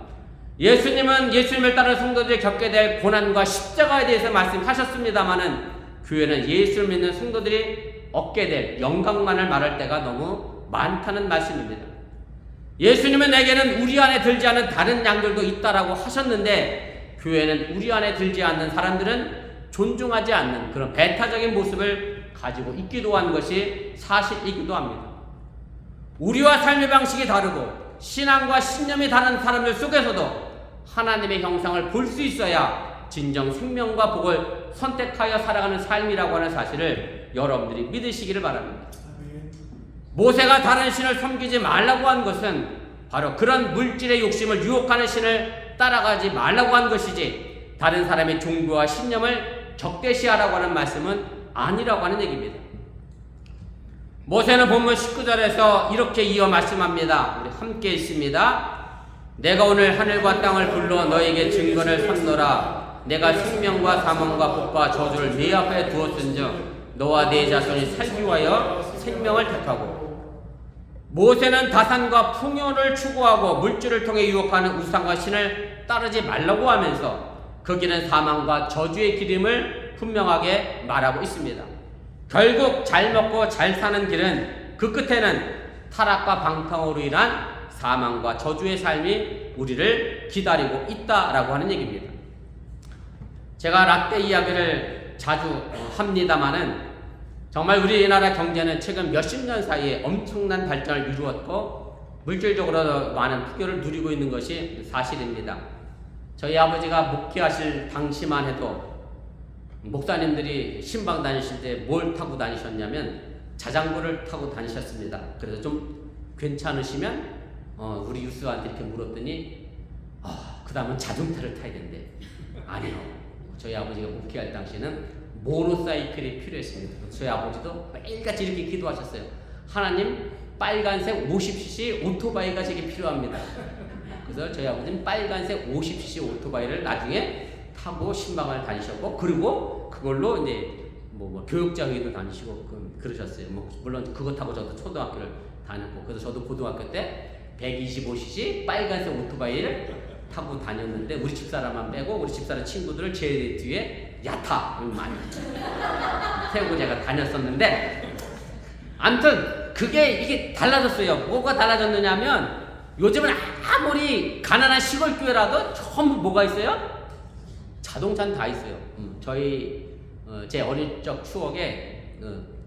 예수님은 예수님을 따르는 성도들이 겪게 될 고난과 십자가에 대해서 말씀하셨습니다마는 교회는 예수를 믿는 성도들이 얻게 될 영광만을 말할 때가 너무 많다는 말씀입니다. 예수님은 내게는 우리 안에 들지 않은 다른 양들도 있다라고 하셨는데 교회는 우리 안에 들지 않는 사람들은 존중하지 않는 그런 배타적인 모습을 가지고 있기도 한 것이 사실이기도 합니다. 우리와 삶의 방식이 다르고 신앙과 신념이 다른 사람들 속에서도 하나님의 형상을 볼 수 있어야 진정 생명과 복을 선택하여 살아가는 삶이라고 하는 사실을 여러분들이 믿으시기를 바랍니다. 모세가 다른 신을 섬기지 말라고 한 것은 바로 그런 물질의 욕심을 유혹하는 신을 따라가지 말라고 한 것이지 다른 사람의 종교와 신념을 적대시하라고 하는 말씀은 아니라고 하는 얘기입니다. 모세는 본문 19절에서 이렇게 이어 말씀합니다. 우리 함께 읽습니다. 내가 오늘 하늘과 땅을 불러 너에게 증거를 삼노라. 내가 생명과 사망과 복과 저주를 네 앞에 두었은즉 너와 네 자손이 살기 위하여 생명을 택하고 모세는 다산과 풍요를 추구하고 물질을 통해 유혹하는 우상과 신을 따르지 말라고 하면서 그 길은 사망과 저주의 길임을 분명하게 말하고 있습니다. 결국 잘 먹고 잘 사는 길은 그 끝에는 타락과 방탕으로 인한 사망과 저주의 삶이 우리를 기다리고 있다라고 하는 얘기입니다. 제가 라떼 이야기를 자주 합니다마는 정말 우리나라 경제는 최근 몇십 년 사이에 엄청난 발전을 이루었고 물질적으로 많은 풍요를 누리고 있는 것이 사실입니다. 저희 아버지가 목회하실 당시만 해도 목사님들이 신방 다니실 때 뭘 타고 다니셨냐면 자전거를 타고 다니셨습니다. 그래서 좀 괜찮으시면 우리 유스한테 이렇게 물었더니 그 다음은 자동차를 타야 된대. 아니요. 저희 아버지가 목회할 당시에는 모노사이클이 필요했습니다. 저희 아버지도 매일같이 이렇게 기도하셨어요. 하나님, 빨간색 50cc 오토바이가 제게 필요합니다. 그래서 저희 아버지는 빨간색 50cc 오토바이를 나중에 타고 신방을 다니셨고, 그리고 그걸로 이제 뭐 교육자 회의도 다니시고 그러셨어요. 물론 그거 타고 저도 초등학교를 다녔고, 그래서 저도 고등학교 때 125cc 빨간색 오토바이를 타고 다녔는데 우리 집사람만 빼고 우리 집사람 친구들을 제 뒤에 야타 많이 태우고 제가 다녔었는데, 아무튼 이게 달라졌어요. 뭐가 달라졌느냐면 요즘은 아무리 가난한 시골 교회라도 전부 뭐가 있어요? 자동차는 다 있어요. 제 어릴 적 추억에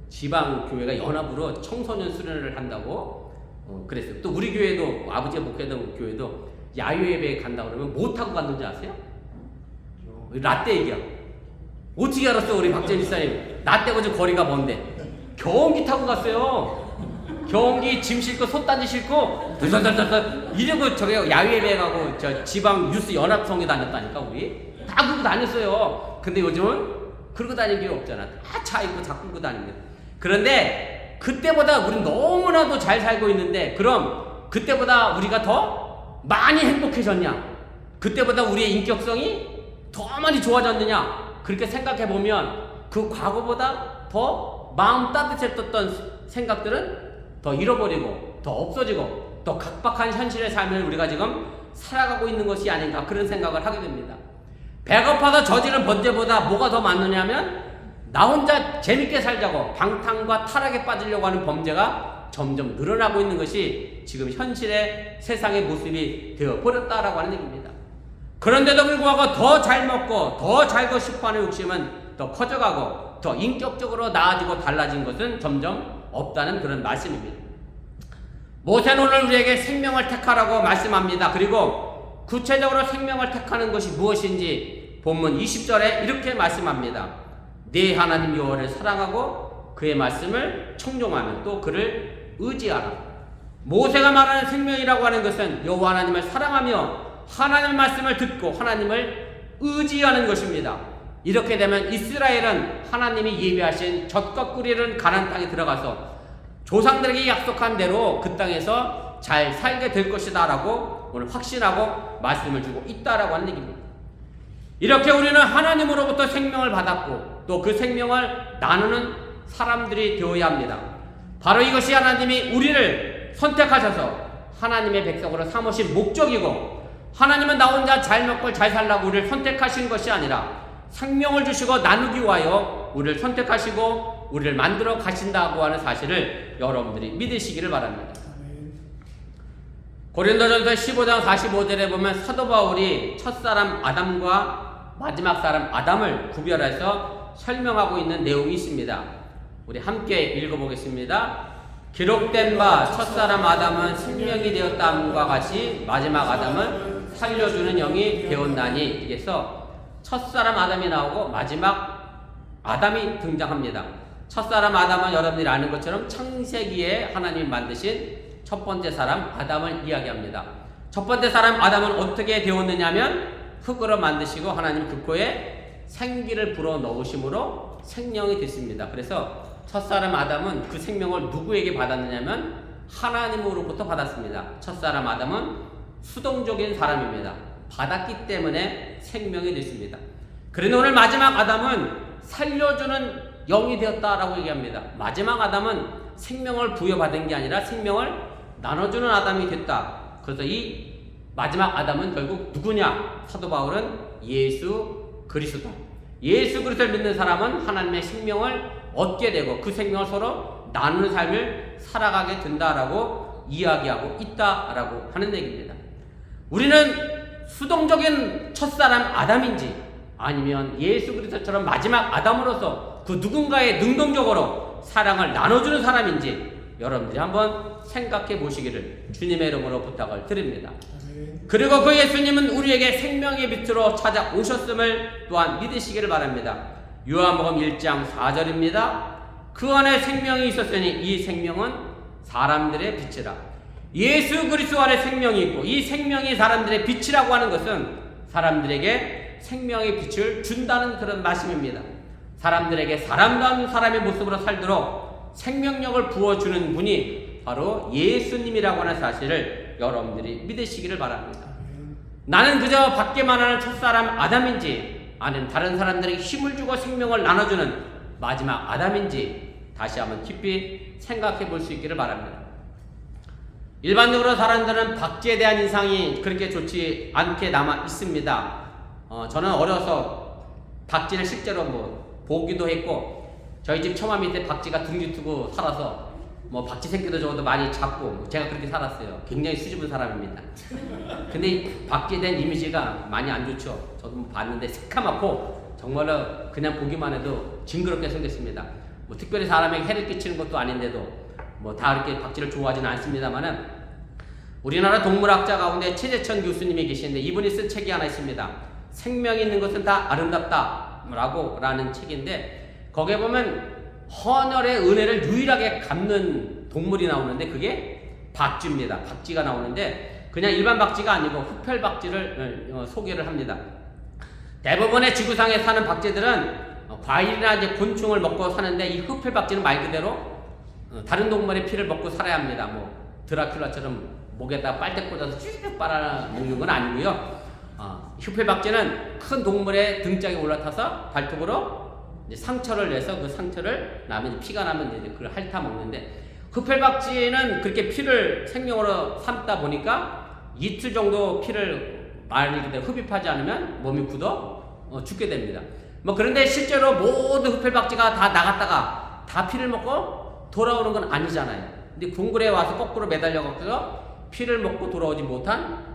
지방 교회가 연합으로 청소년 수련을 한다고 그랬어요. 또 우리 교회도 아버지가 목회했던 교회도 야유예배에 간다 그러면 뭐 타고 갔는지 아세요? 라떼 얘기야. 어떻게 알았어 우리 박재민 집사님? 라떼고 좀 거리가 먼데 경운기 타고 갔어요. 경운기 짐 싣고 솥단지 싣고 이러고 저기 야유예배 가고 저 지방 유스 연합성에 다녔다니까. 우리 다 그러고 다녔어요. 근데 요즘은 그러고 다니는 게 없잖아. 다 차 있고 다 끌고 다니는. 그런데 그때보다 우린 너무나도 잘 살고 있는데, 그럼 그때보다 우리가 더 많이 행복해졌냐? 그때보다 우리의 인격성이 더 많이 좋아졌느냐? 그렇게 생각해 보면 그 과거보다 더 마음 따뜻했던 생각들은 더 잃어버리고 더 없어지고 더 각박한 현실의 삶을 우리가 지금 살아가고 있는 것이 아닌가, 그런 생각을 하게 됩니다. 배고파서 저지른 범죄보다 뭐가 더 많느냐면 나 혼자 재밌게 살자고 방탕과 타락에 빠지려고 하는 범죄가 점점 늘어나고 있는 것이 지금 현실의 세상의 모습이 되어버렸다라고 하는 얘기입니다. 그런데도 불구하고 더 잘 먹고 더 살고 싶어하는 욕심은 더 커져가고 더 인격적으로 나아지고 달라진 것은 점점 없다는 그런 말씀입니다. 모세는 오늘 우리에게 생명을 택하라고 말씀합니다. 그리고 구체적으로 생명을 택하는 것이 무엇인지 본문 20절에 이렇게 말씀합니다. 네 하나님 여호와를 사랑하고 그의 말씀을 청종하며 또 그를 의지하라. 모세가 말하는 생명이라고 하는 것은 여호와 하나님을 사랑하며 하나님의 말씀을 듣고 하나님을 의지하는 것입니다. 이렇게 되면 이스라엘은 하나님이 예비하신 젖과 꿀이 흐르는 가나안 땅에 들어가서 조상들에게 약속한 대로 그 땅에서 잘 살게 될 것이다 라고 오늘 확신하고 말씀을 주고 있다라고 하는 얘기입니다. 이렇게 우리는 하나님으로부터 생명을 받았고 또 그 생명을 나누는 사람들이 되어야 합니다. 바로 이것이 하나님이 우리를 선택하셔서 하나님의 백성으로 삼으신 목적이고, 하나님은 나 혼자 잘 먹고 잘 살라고 우리를 선택하신 것이 아니라 생명을 주시고 나누기 위하여 우리를 선택하시고 우리를 만들어 가신다고 하는 사실을 여러분들이 믿으시기를 바랍니다. 고린도전서 15장 45절에 보면 사도 바울이 첫사람 아담과 마지막 사람 아담을 구별해서 설명하고 있는 내용이 있습니다. 우리 함께 읽어보겠습니다. 기록된 바 첫사람 아담은 생명이 되었다함과 같이 마지막 아담은 살려주는 영이 되었나니. 그래서 첫사람 아담이 나오고 마지막 아담이 등장합니다. 첫사람 아담은 여러분들이 아는 것처럼 창세기에 하나님이 만드신 첫 번째 사람 아담을 이야기합니다. 첫 번째 사람 아담은 어떻게 되었느냐면 흙으로 만드시고 하나님 그 코에 생기를 불어 넣으심으로 생명이 됐습니다. 그래서 첫사람 아담은 그 생명을 누구에게 받았느냐면 하나님으로부터 받았습니다. 첫사람 아담은 수동적인 사람입니다. 받았기 때문에 생명이 됐습니다. 그런데 오늘 마지막 아담은 살려주는 영이 되었다라고 얘기합니다. 마지막 아담은 생명을 부여받은 게 아니라 생명을 나눠주는 아담이 됐다. 그래서 이 마지막 아담은 결국 누구냐? 사도 바울은 예수 그리스도. 예수 그리스도를 믿는 사람은 하나님의 생명을 얻게 되고 그 생명을 서로 나누는 삶을 살아가게 된다라고 이야기하고 있다라고 하는 얘기입니다. 우리는 수동적인 첫사람 아담인지 아니면 예수 그리스도처럼 마지막 아담으로서 그 누군가의 능동적으로 사랑을 나눠주는 사람인지 여러분들이 한번 생각해 보시기를 주님의 이름으로 부탁을 드립니다. 그리고 그 예수님은 우리에게 생명의 빛으로 찾아오셨음을 또한 믿으시기를 바랍니다. 요한복음 1장 4절입니다. 그 안에 생명이 있었으니 이 생명은 사람들의 빛이라. 예수 그리스도 안에 생명이 있고 이 생명이 사람들의 빛이라고 하는 것은 사람들에게 생명의 빛을 준다는 그런 말씀입니다. 사람들에게 사람다운 사람의 모습으로 살도록 생명력을 부어주는 분이 바로 예수님이라고 하는 사실을 여러분들이 믿으시기를 바랍니다. 나는 그저 받기만 하는 첫사람 아담인지 아니면 다른 사람들에게 힘을 주고 생명을 나눠주는 마지막 아담인지 다시 한번 깊이 생각해 볼 수 있기를 바랍니다. 일반적으로 사람들은 박쥐에 대한 인상이 그렇게 좋지 않게 남아 있습니다. 저는 어려서 박쥐를 실제로 보기도 했고 저희 집 처마 밑에 박쥐가 둥지 트고 살아서 박쥐 새끼도 적어도 많이 잡고 제가 그렇게 살았어요. 굉장히 수줍은 사람입니다. 근데 이 박쥐에 대한 이미지가 많이 안 좋죠. 저도 봤는데 새카맣고 정말로 그냥 보기만 해도 징그럽게 생겼습니다. 특별히 사람에게 해를 끼치는 것도 아닌데도 다 이렇게 박쥐를 좋아하지는 않습니다만은 우리나라 동물학자 가운데 최재천 교수님이 계시는데 이분이 쓴 책이 하나 있습니다. 생명이 있는 것은 다 아름답다 라는 책인데 거기에 보면 헌혈의 은혜를 유일하게 갚는 동물이 나오는데 그게 박쥐입니다. 박쥐가 나오는데 그냥 일반 박쥐가 아니고 흡혈박쥐를 소개를 합니다. 대부분의 지구상에 사는 박쥐들은 과일이나 이제 곤충을 먹고 사는데 이 흡혈박쥐는 말 그대로 다른 동물의 피를 먹고 살아야 합니다. 드라큘라처럼 목에다 빨대 꽂아서 쭉 빨아 먹는 건 아니고요. 흡혈박쥐는 큰 동물의 등짝에 올라타서 발톱으로 이제 상처를 내서 그 상처를 나면 피가 나면 이제 그걸 핥아 먹는데 흡혈박쥐는 그렇게 피를 생명으로 삼다 보니까 이틀 정도 피를 말 그대로 흡입하지 않으면 몸이 굳어 죽게 됩니다. 그런데 실제로 모든 흡혈박쥐가 다 나갔다가 다 피를 먹고 돌아오는 건 아니잖아요. 근데 동굴에 와서 거꾸로 매달려서 피를 먹고 돌아오지 못한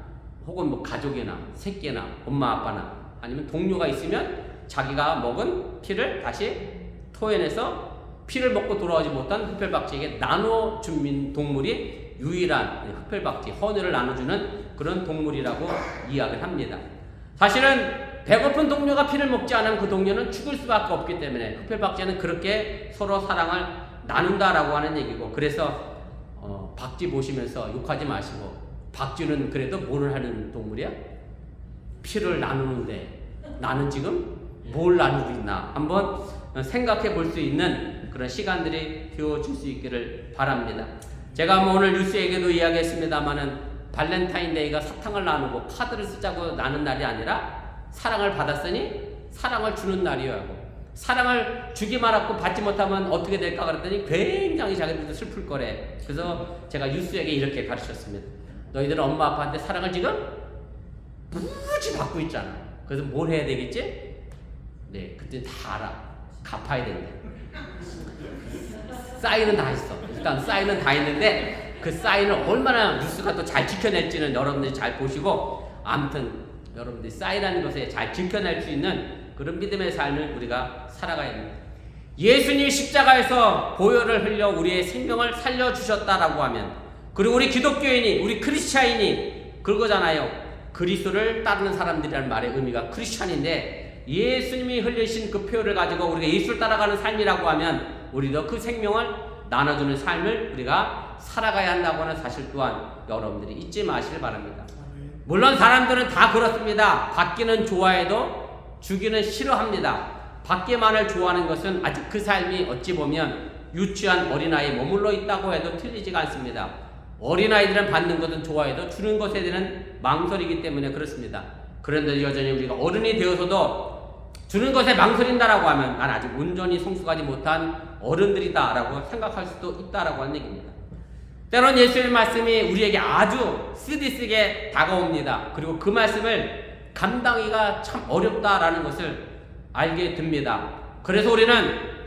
혹은 가족이나 새끼나 엄마 아빠나 아니면 동료가 있으면 자기가 먹은 피를 다시 토해내서 피를 먹고 돌아오지 못한 흡혈박쥐에게 나눠준 동물이 유일한 흡혈박쥐, 헌혈을 나눠주는 그런 동물이라고 이야기를 합니다. 사실은 배고픈 동료가 피를 먹지 않으면 그 동료는 죽을 수밖에 없기 때문에 흡혈박쥐는 그렇게 서로 사랑을 나눈다라고 하는 얘기고 그래서 박쥐 보시면서 욕하지 마시고 박쥐는 그래도 뭘 하는 동물이야? 피를 나누는데 나는 지금 뭘 나누고 있나 한번 생각해 볼 수 있는 그런 시간들이 되어줄 수 있기를 바랍니다. 제가 오늘 뉴스에게도 이야기했습니다마는 발렌타인데이가 사탕을 나누고 카드를 쓰자고 나눈 날이 아니라 사랑을 받았으니 사랑을 주는 날이라고 사랑을 주기만 하고 받지 못하면 어떻게 될까 그랬더니 굉장히 자기들도 슬플 거래. 그래서 제가 유수에게 이렇게 가르쳤습니다. 너희들은 엄마 아빠한테 사랑을 지금 무지 받고 있잖아. 그래서 뭘 해야 되겠지? 네, 그때 다 알아. 갚아야 된대. 사인은 다 했어. 일단 사인은 다 했는데 그 사인을 얼마나 뉴스가 또 잘 지켜낼지는 여러분들이 잘 보시고, 아무튼 여러분들이 사인하는 것에 잘 지켜낼 수 있는 그런 믿음의 삶을 우리가 살아가야 됩니다. 예수님이 십자가에서 보혈을 흘려 우리의 생명을 살려주셨다라고 하면, 그리고 우리 기독교인이, 우리 크리스찬인이 그거잖아요. 그리스도를 따르는 사람들이라는 말의 의미가 크리스찬인데, 예수님이 흘리신 그 표를 가지고 우리가 예수를 따라가는 삶이라고 하면 우리도 그 생명을 나눠주는 삶을 우리가 살아가야 한다고 하는 사실 또한 여러분들이 잊지 마시길 바랍니다. 물론 사람들은 다 그렇습니다. 받기는 좋아해도 주기는 싫어합니다. 받기만을 좋아하는 것은 아직 그 삶이 어찌 보면 유치한 어린아이에 머물러 있다고 해도 틀리지가 않습니다. 어린아이들은 받는 것은 좋아해도 주는 것에 대한 망설이기 때문에 그렇습니다. 그런데 여전히 우리가 어른이 되어서도 주는 것에 망설인다라고 하면 난 아직 온전히 성숙하지 못한 어른들이다라고 생각할 수도 있다라고 하는 얘기입니다. 때론 예수님의 말씀이 우리에게 아주 쓰디쓰게 다가옵니다. 그리고 그 말씀을 감당하기가 참 어렵다라는 것을 알게 됩니다. 그래서 우리는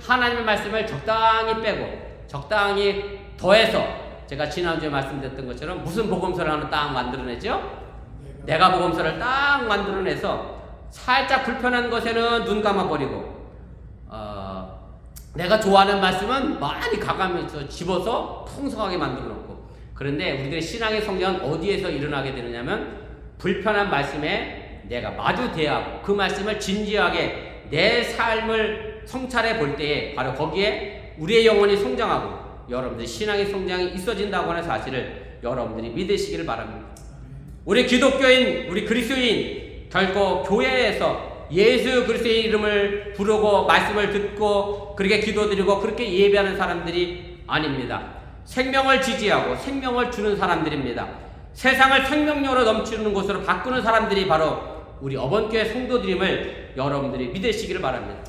하나님의 말씀을 적당히 빼고 적당히 더해서, 제가 지난주에 말씀드렸던 것처럼 무슨 복음서를 하나 딱 만들어내죠? 내가 복음서를 딱 만들어내서 살짝 불편한 것에는 눈 감아버리고, 내가 좋아하는 말씀은 많이 가감해서 집어서 풍성하게 만들어 놓고. 그런데 우리들의 신앙의 성장은 어디에서 일어나게 되느냐면, 불편한 말씀에 내가 마주 대하고 그 말씀을 진지하게 내 삶을 성찰해 볼 때에 바로 거기에 우리의 영혼이 성장하고 여러분들의 신앙의 성장이 있어진다고 하는 사실을 여러분들이 믿으시기를 바랍니다. 우리 기독교인, 우리 그리스도인, 결코 교회에서 예수 그리스도의 이름을 부르고 말씀을 듣고 그렇게 기도드리고 그렇게 예배하는 사람들이 아닙니다. 생명을 지지하고 생명을 주는 사람들입니다. 세상을 생명력으로 넘치는 곳으로 바꾸는 사람들이 바로 우리 어번교회 성도들임을 여러분들이 믿으시기를 바랍니다.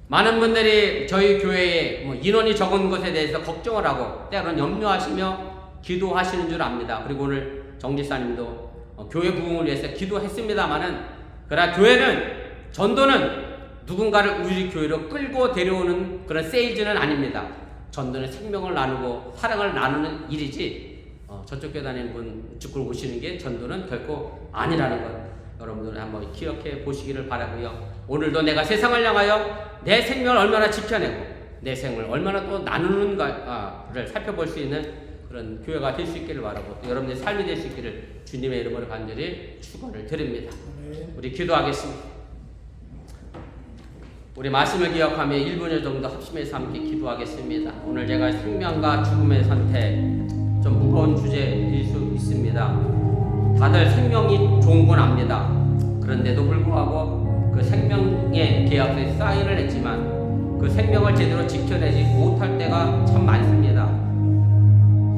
많은 분들이 저희 교회에 인원이 적은 것에 대해서 걱정을 하고 때로는 염려하시며 기도하시는 줄 압니다. 그리고 오늘 정지사님도 교회 부흥을 위해서 기도했습니다마는, 그러나 교회는, 전도는 누군가를 우리 교회로 끌고 데려오는 그런 세일즈는 아닙니다. 전도는 생명을 나누고 사랑을 나누는 일이지, 저쪽 교회 다니는 분 죽고 오시는 게 전도는 결코 아니라는 것 여러분들 한번 기억해 보시기를 바라고요. 오늘도 내가 세상을 향하여 내 생명을 얼마나 지켜내고 내 생을 얼마나 또 나누는가를 살펴볼 수 있는 그런 교회가 될 수 있기를 바라고, 또 여러분의 삶이 될 수 있기를 주님의 이름으로 간절히 축원을 드립니다. 우리 기도하겠습니다. 우리 말씀을 기억하며 1분여 정도 합심해서 함께 기도하겠습니다. 오늘 제가 생명과 죽음의 선택, 좀 무거운 주제일 수 있습니다. 다들 생명이 좋은 건 압니다. 그런데도 불구하고 그 생명의 계약서에 사인을 했지만 그 생명을 제대로 지켜내지 못할 때가 참 많습니다.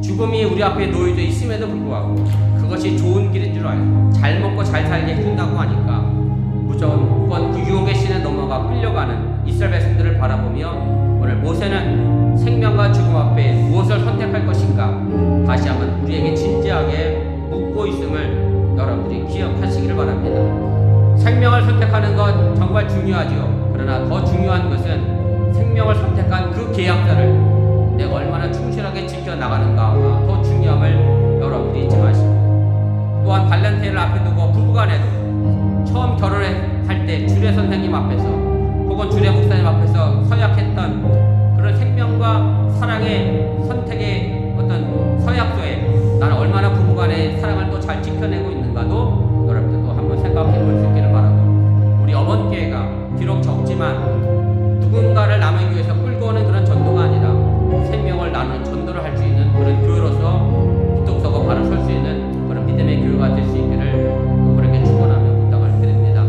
죽음이 우리 앞에 놓여져 있음에도 불구하고 그것이 좋은 길인 줄 알고 잘 먹고 잘 살게 해준다고 하니까 무조건 그 유혹의 신에 넘어가 끌려가는 이스라엘 백성들을 바라보며 오늘 모세는 생명과 죽음 앞에 무엇을 선택할 것인가 다시 한번 우리에게 진지하게 묻고 있음을 여러분들이 기억하시기를 바랍니다. 생명을 선택하는 것 정말 중요하죠. 그러나 더 중요한 것은 생명을 선택한 그 계약서를 내가 얼마나 충실하게 지켜나가는가가 더 중요함을 여러분들이 잊지 마시고, 또한 발렌타인을 앞에 두고 부부간에도 처음 결혼할 때 주례 선생님 앞에서 혹은 주례 목사님 앞에서 서약했던 그런 생명과 사랑의 선택의 어떤 서약서에 나는 얼마나 부부간의 사랑을 또 잘 지켜내고 있는가도 여러분들도 한번 생각해 볼 수 있기를 바라고, 우리 어번교회가 비록 적지만 누군가를 남에게 위해서 끌고 오는 그런 전도가 아니라 생명을 나누는 전도를 할 수 있는 그런 교회로서 무뚝 서고 바로 설 수 있는 그런 믿음의 교회가 될 수 있기를 그렇게 축원하며 부탁을 드립니다.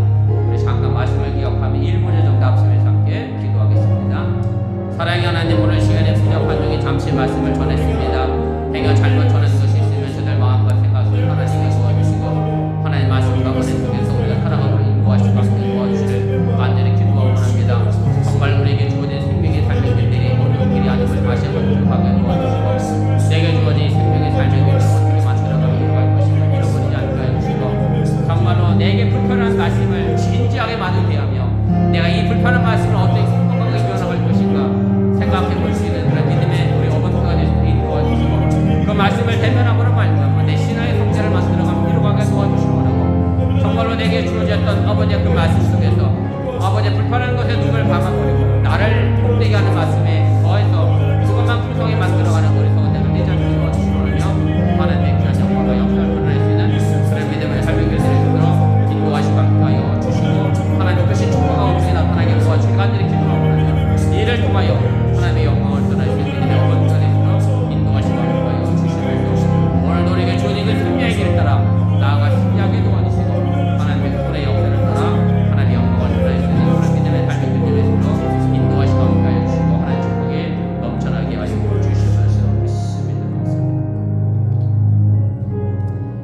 우리 잠깐 말씀을 기억하며 1분여 정도 앞서면서 함께 기도하겠습니다. 사랑의 하나님, 오늘 시간에 부족한 중에 잠시 말씀을 전했습니다. 행여 잘못 전한 것이 있으면 저들 마음과 생각을 하나님께 도와주시고 하나님 말씀과 은혜 속에서 우리가 살아가고 인도하시고 함께 도와주시길 간절히 기도하고 합니다. 내가 이 불편한 말씀을 어떻게 극복하고 이겨나갈 것인가 생각해 볼 수 있는 그런 믿음의 우리 어머니가 될 수 있도록 도와주시고 그 말씀을 대면함으로 말미암아 내 신앙의 성체를 만들어가며 이루어가게 도와주시고 원하고 정말로 내게 주어졌던 아버지의 그 말씀 속에서 아버지의 불편한 것에 눈을 감아버리고 나를 복되게 하는 말씀에 더해서 그것만 풍성히 만들어가는 우리 성원들을 내전히 도와주시고 하며 하나님의 귀한 영광과 역사를 드러낼 수 있는 그런 믿음의 삶을 되도록 인도하시고 함께하여 주시고 하나님 뜻이 축복하고 뜻이 나타나게 도와주시고 간절히 기도하오며 이를 통하여 하나님의 영광을 전할 수 있는 믿음의 어머니가 되도록 인도하시고 함께하여 주시면서 오늘도 우리에게 주어진 그 승리의 길을 따라 나아가 승리하게 도와주시고 하나님의 손의 역사를 따라 하나님의 영광을 전할 수 있는 그런 믿음의 삶을 되도록 인도하시고 함께하여 주시고 하나님 축복에 넘쳐나게 하여 주시옵소서. 믿습니다.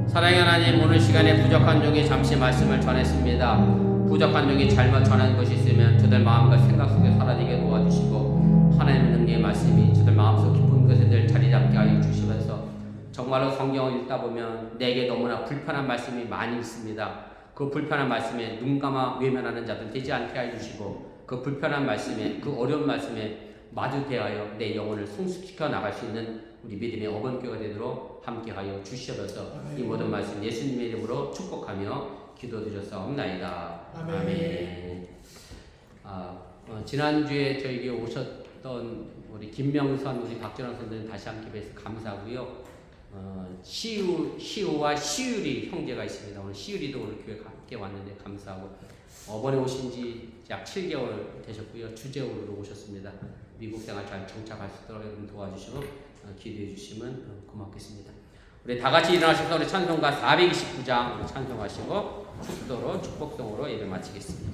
사랑의 하나님, 오늘 시간에 부족한 종이 잠시 말씀을 전했습니다. 부족한 종이 잘못 전한 것이 있으면 저들 마음과 생각 속에 사라지게 도와주시고 하나님의 능력의 말씀이 저들 마음속 깊은 곳에 늘 자리 잡게 하여 주시면서 정말로 성경을 읽다 보면 내게 너무나 불편한 말씀이 많이 있습니다. 그 불편한 말씀에 눈 감아 외면하는 자들 되지 않게 하여 주시고 그 불편한 말씀에 그 어려운 말씀에 마주 대하여 내 영혼을 성숙시켜 나갈 수 있는 우리 믿음의 어번교가 되도록 함께하여 주시옵소서. 이 모든 말씀 예수님의 이름으로 축복하며 기도드렸사옵나이다. 아멘. 지난주에 저에게 오셨던 우리 김명선, 우리 박전환 선생님 다시 함께 뵈서 감사하고요. 시우와 시율이 형제가 있습니다. 오늘 시율이도 오늘 교회 함께 왔는데 감사하고 어번에 오신 지 약 7개월 되셨고요. 주재원으로 오셨습니다. 미국 생활 잘 정착할 수 있도록 여러분 도와주시고 기도해 주시면 고맙겠습니다. 우리 다 같이 일어나셔서 우리 찬송가 429장 찬송하시고 축도로 축복송으로 예배 마치겠습니다.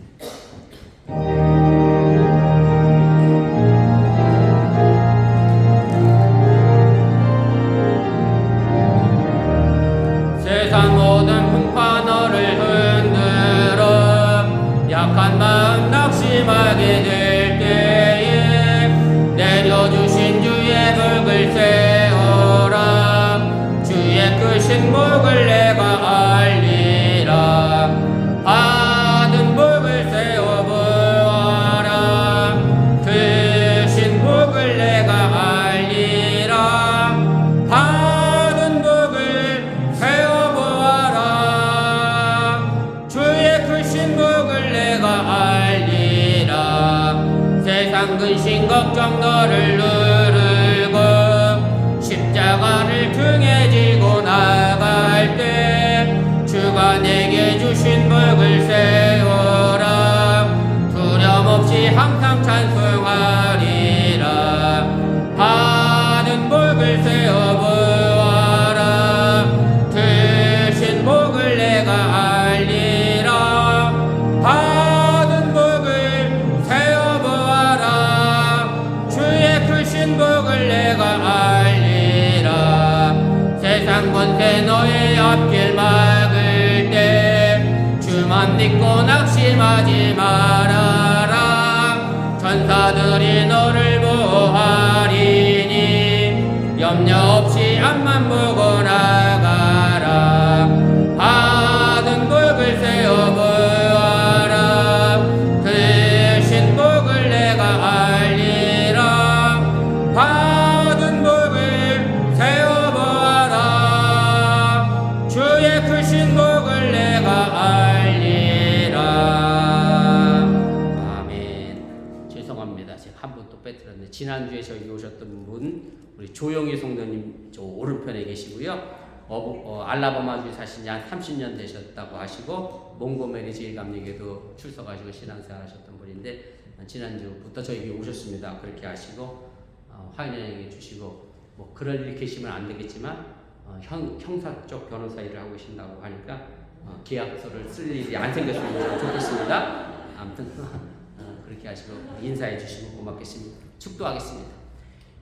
세상 모든 풍파 너를 흔들어 약한 마음 낙심하게 될 때에 내려주신 주의 복을 세워라. 주의 크신 복을 내가 알리라. 받은 복을 세워보아라. 크신 복을 내가 알리라. 받은 복을 세워보아라. 주의 크신 복을 내가 알리라. 세상 근심 걱정 너를 누르고 십자가를 등에 지고 나갈 때 주가 내게 주신 복을 세워라. 두려움 없이 항상 찬송하리라. 받은 복을 세워보아라. 드신 복을 내가 알리라. 받은 복을 세워보아라. 주의 크신 복을 내가 알리라. 세상 권세 너의 앞길 막을 때 주만 믿고 낙심하지 말아라. 천사들이 너를 보호하리니 염려 없이 앞만 보고 나가라. 받은 복을 세워보아라. 크신 복을 내가 알리라. 받은 복을 세워보아라. 주의 크신 복을 내가 알리라. 아멘. 죄송합니다. 제가 한 분 또 빼뜨렸는데 지난주에 저기 오셨던 분 우리 조영희 성도님 저 오른편에 계시고요. 알라바마주에 사신 지 한 30년 되셨다고 하시고 몽고메리 제일감리교회도 출석하시고 신앙생활 하셨던 분인데 지난주부터 저에게 오셨습니다. 그렇게 하시고 화인연행해 주시고 뭐 그럴 일 계시면 안 되겠지만 형사 쪽 변호사 일을 하고 계신다고 하니까 계약서를 쓸 일이 안 생겼으면 좋겠습니다. 아무튼 그렇게 하시고 인사해 주시면 고맙겠습니다. 축도하겠습니다.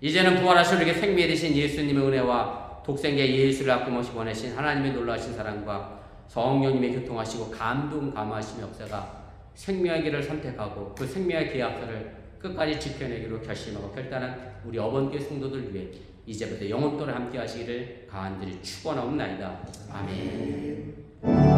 이제는 부활하신 우리에게 생명이 되신 예수님의 은혜와 독생자 예수를 아낌없이 보내신 하나님의 놀라우신 사랑과 성령님의 교통하시고 감동감화하심의 역사가 생명의 길을 선택하고 그 생명의 계약서를 끝까지 지켜내기로 결심하고 결단한 우리 어번교회 성도들 위해 이제부터 영원토록 함께 하시기를 간절히 축원하옵나이다. 아멘.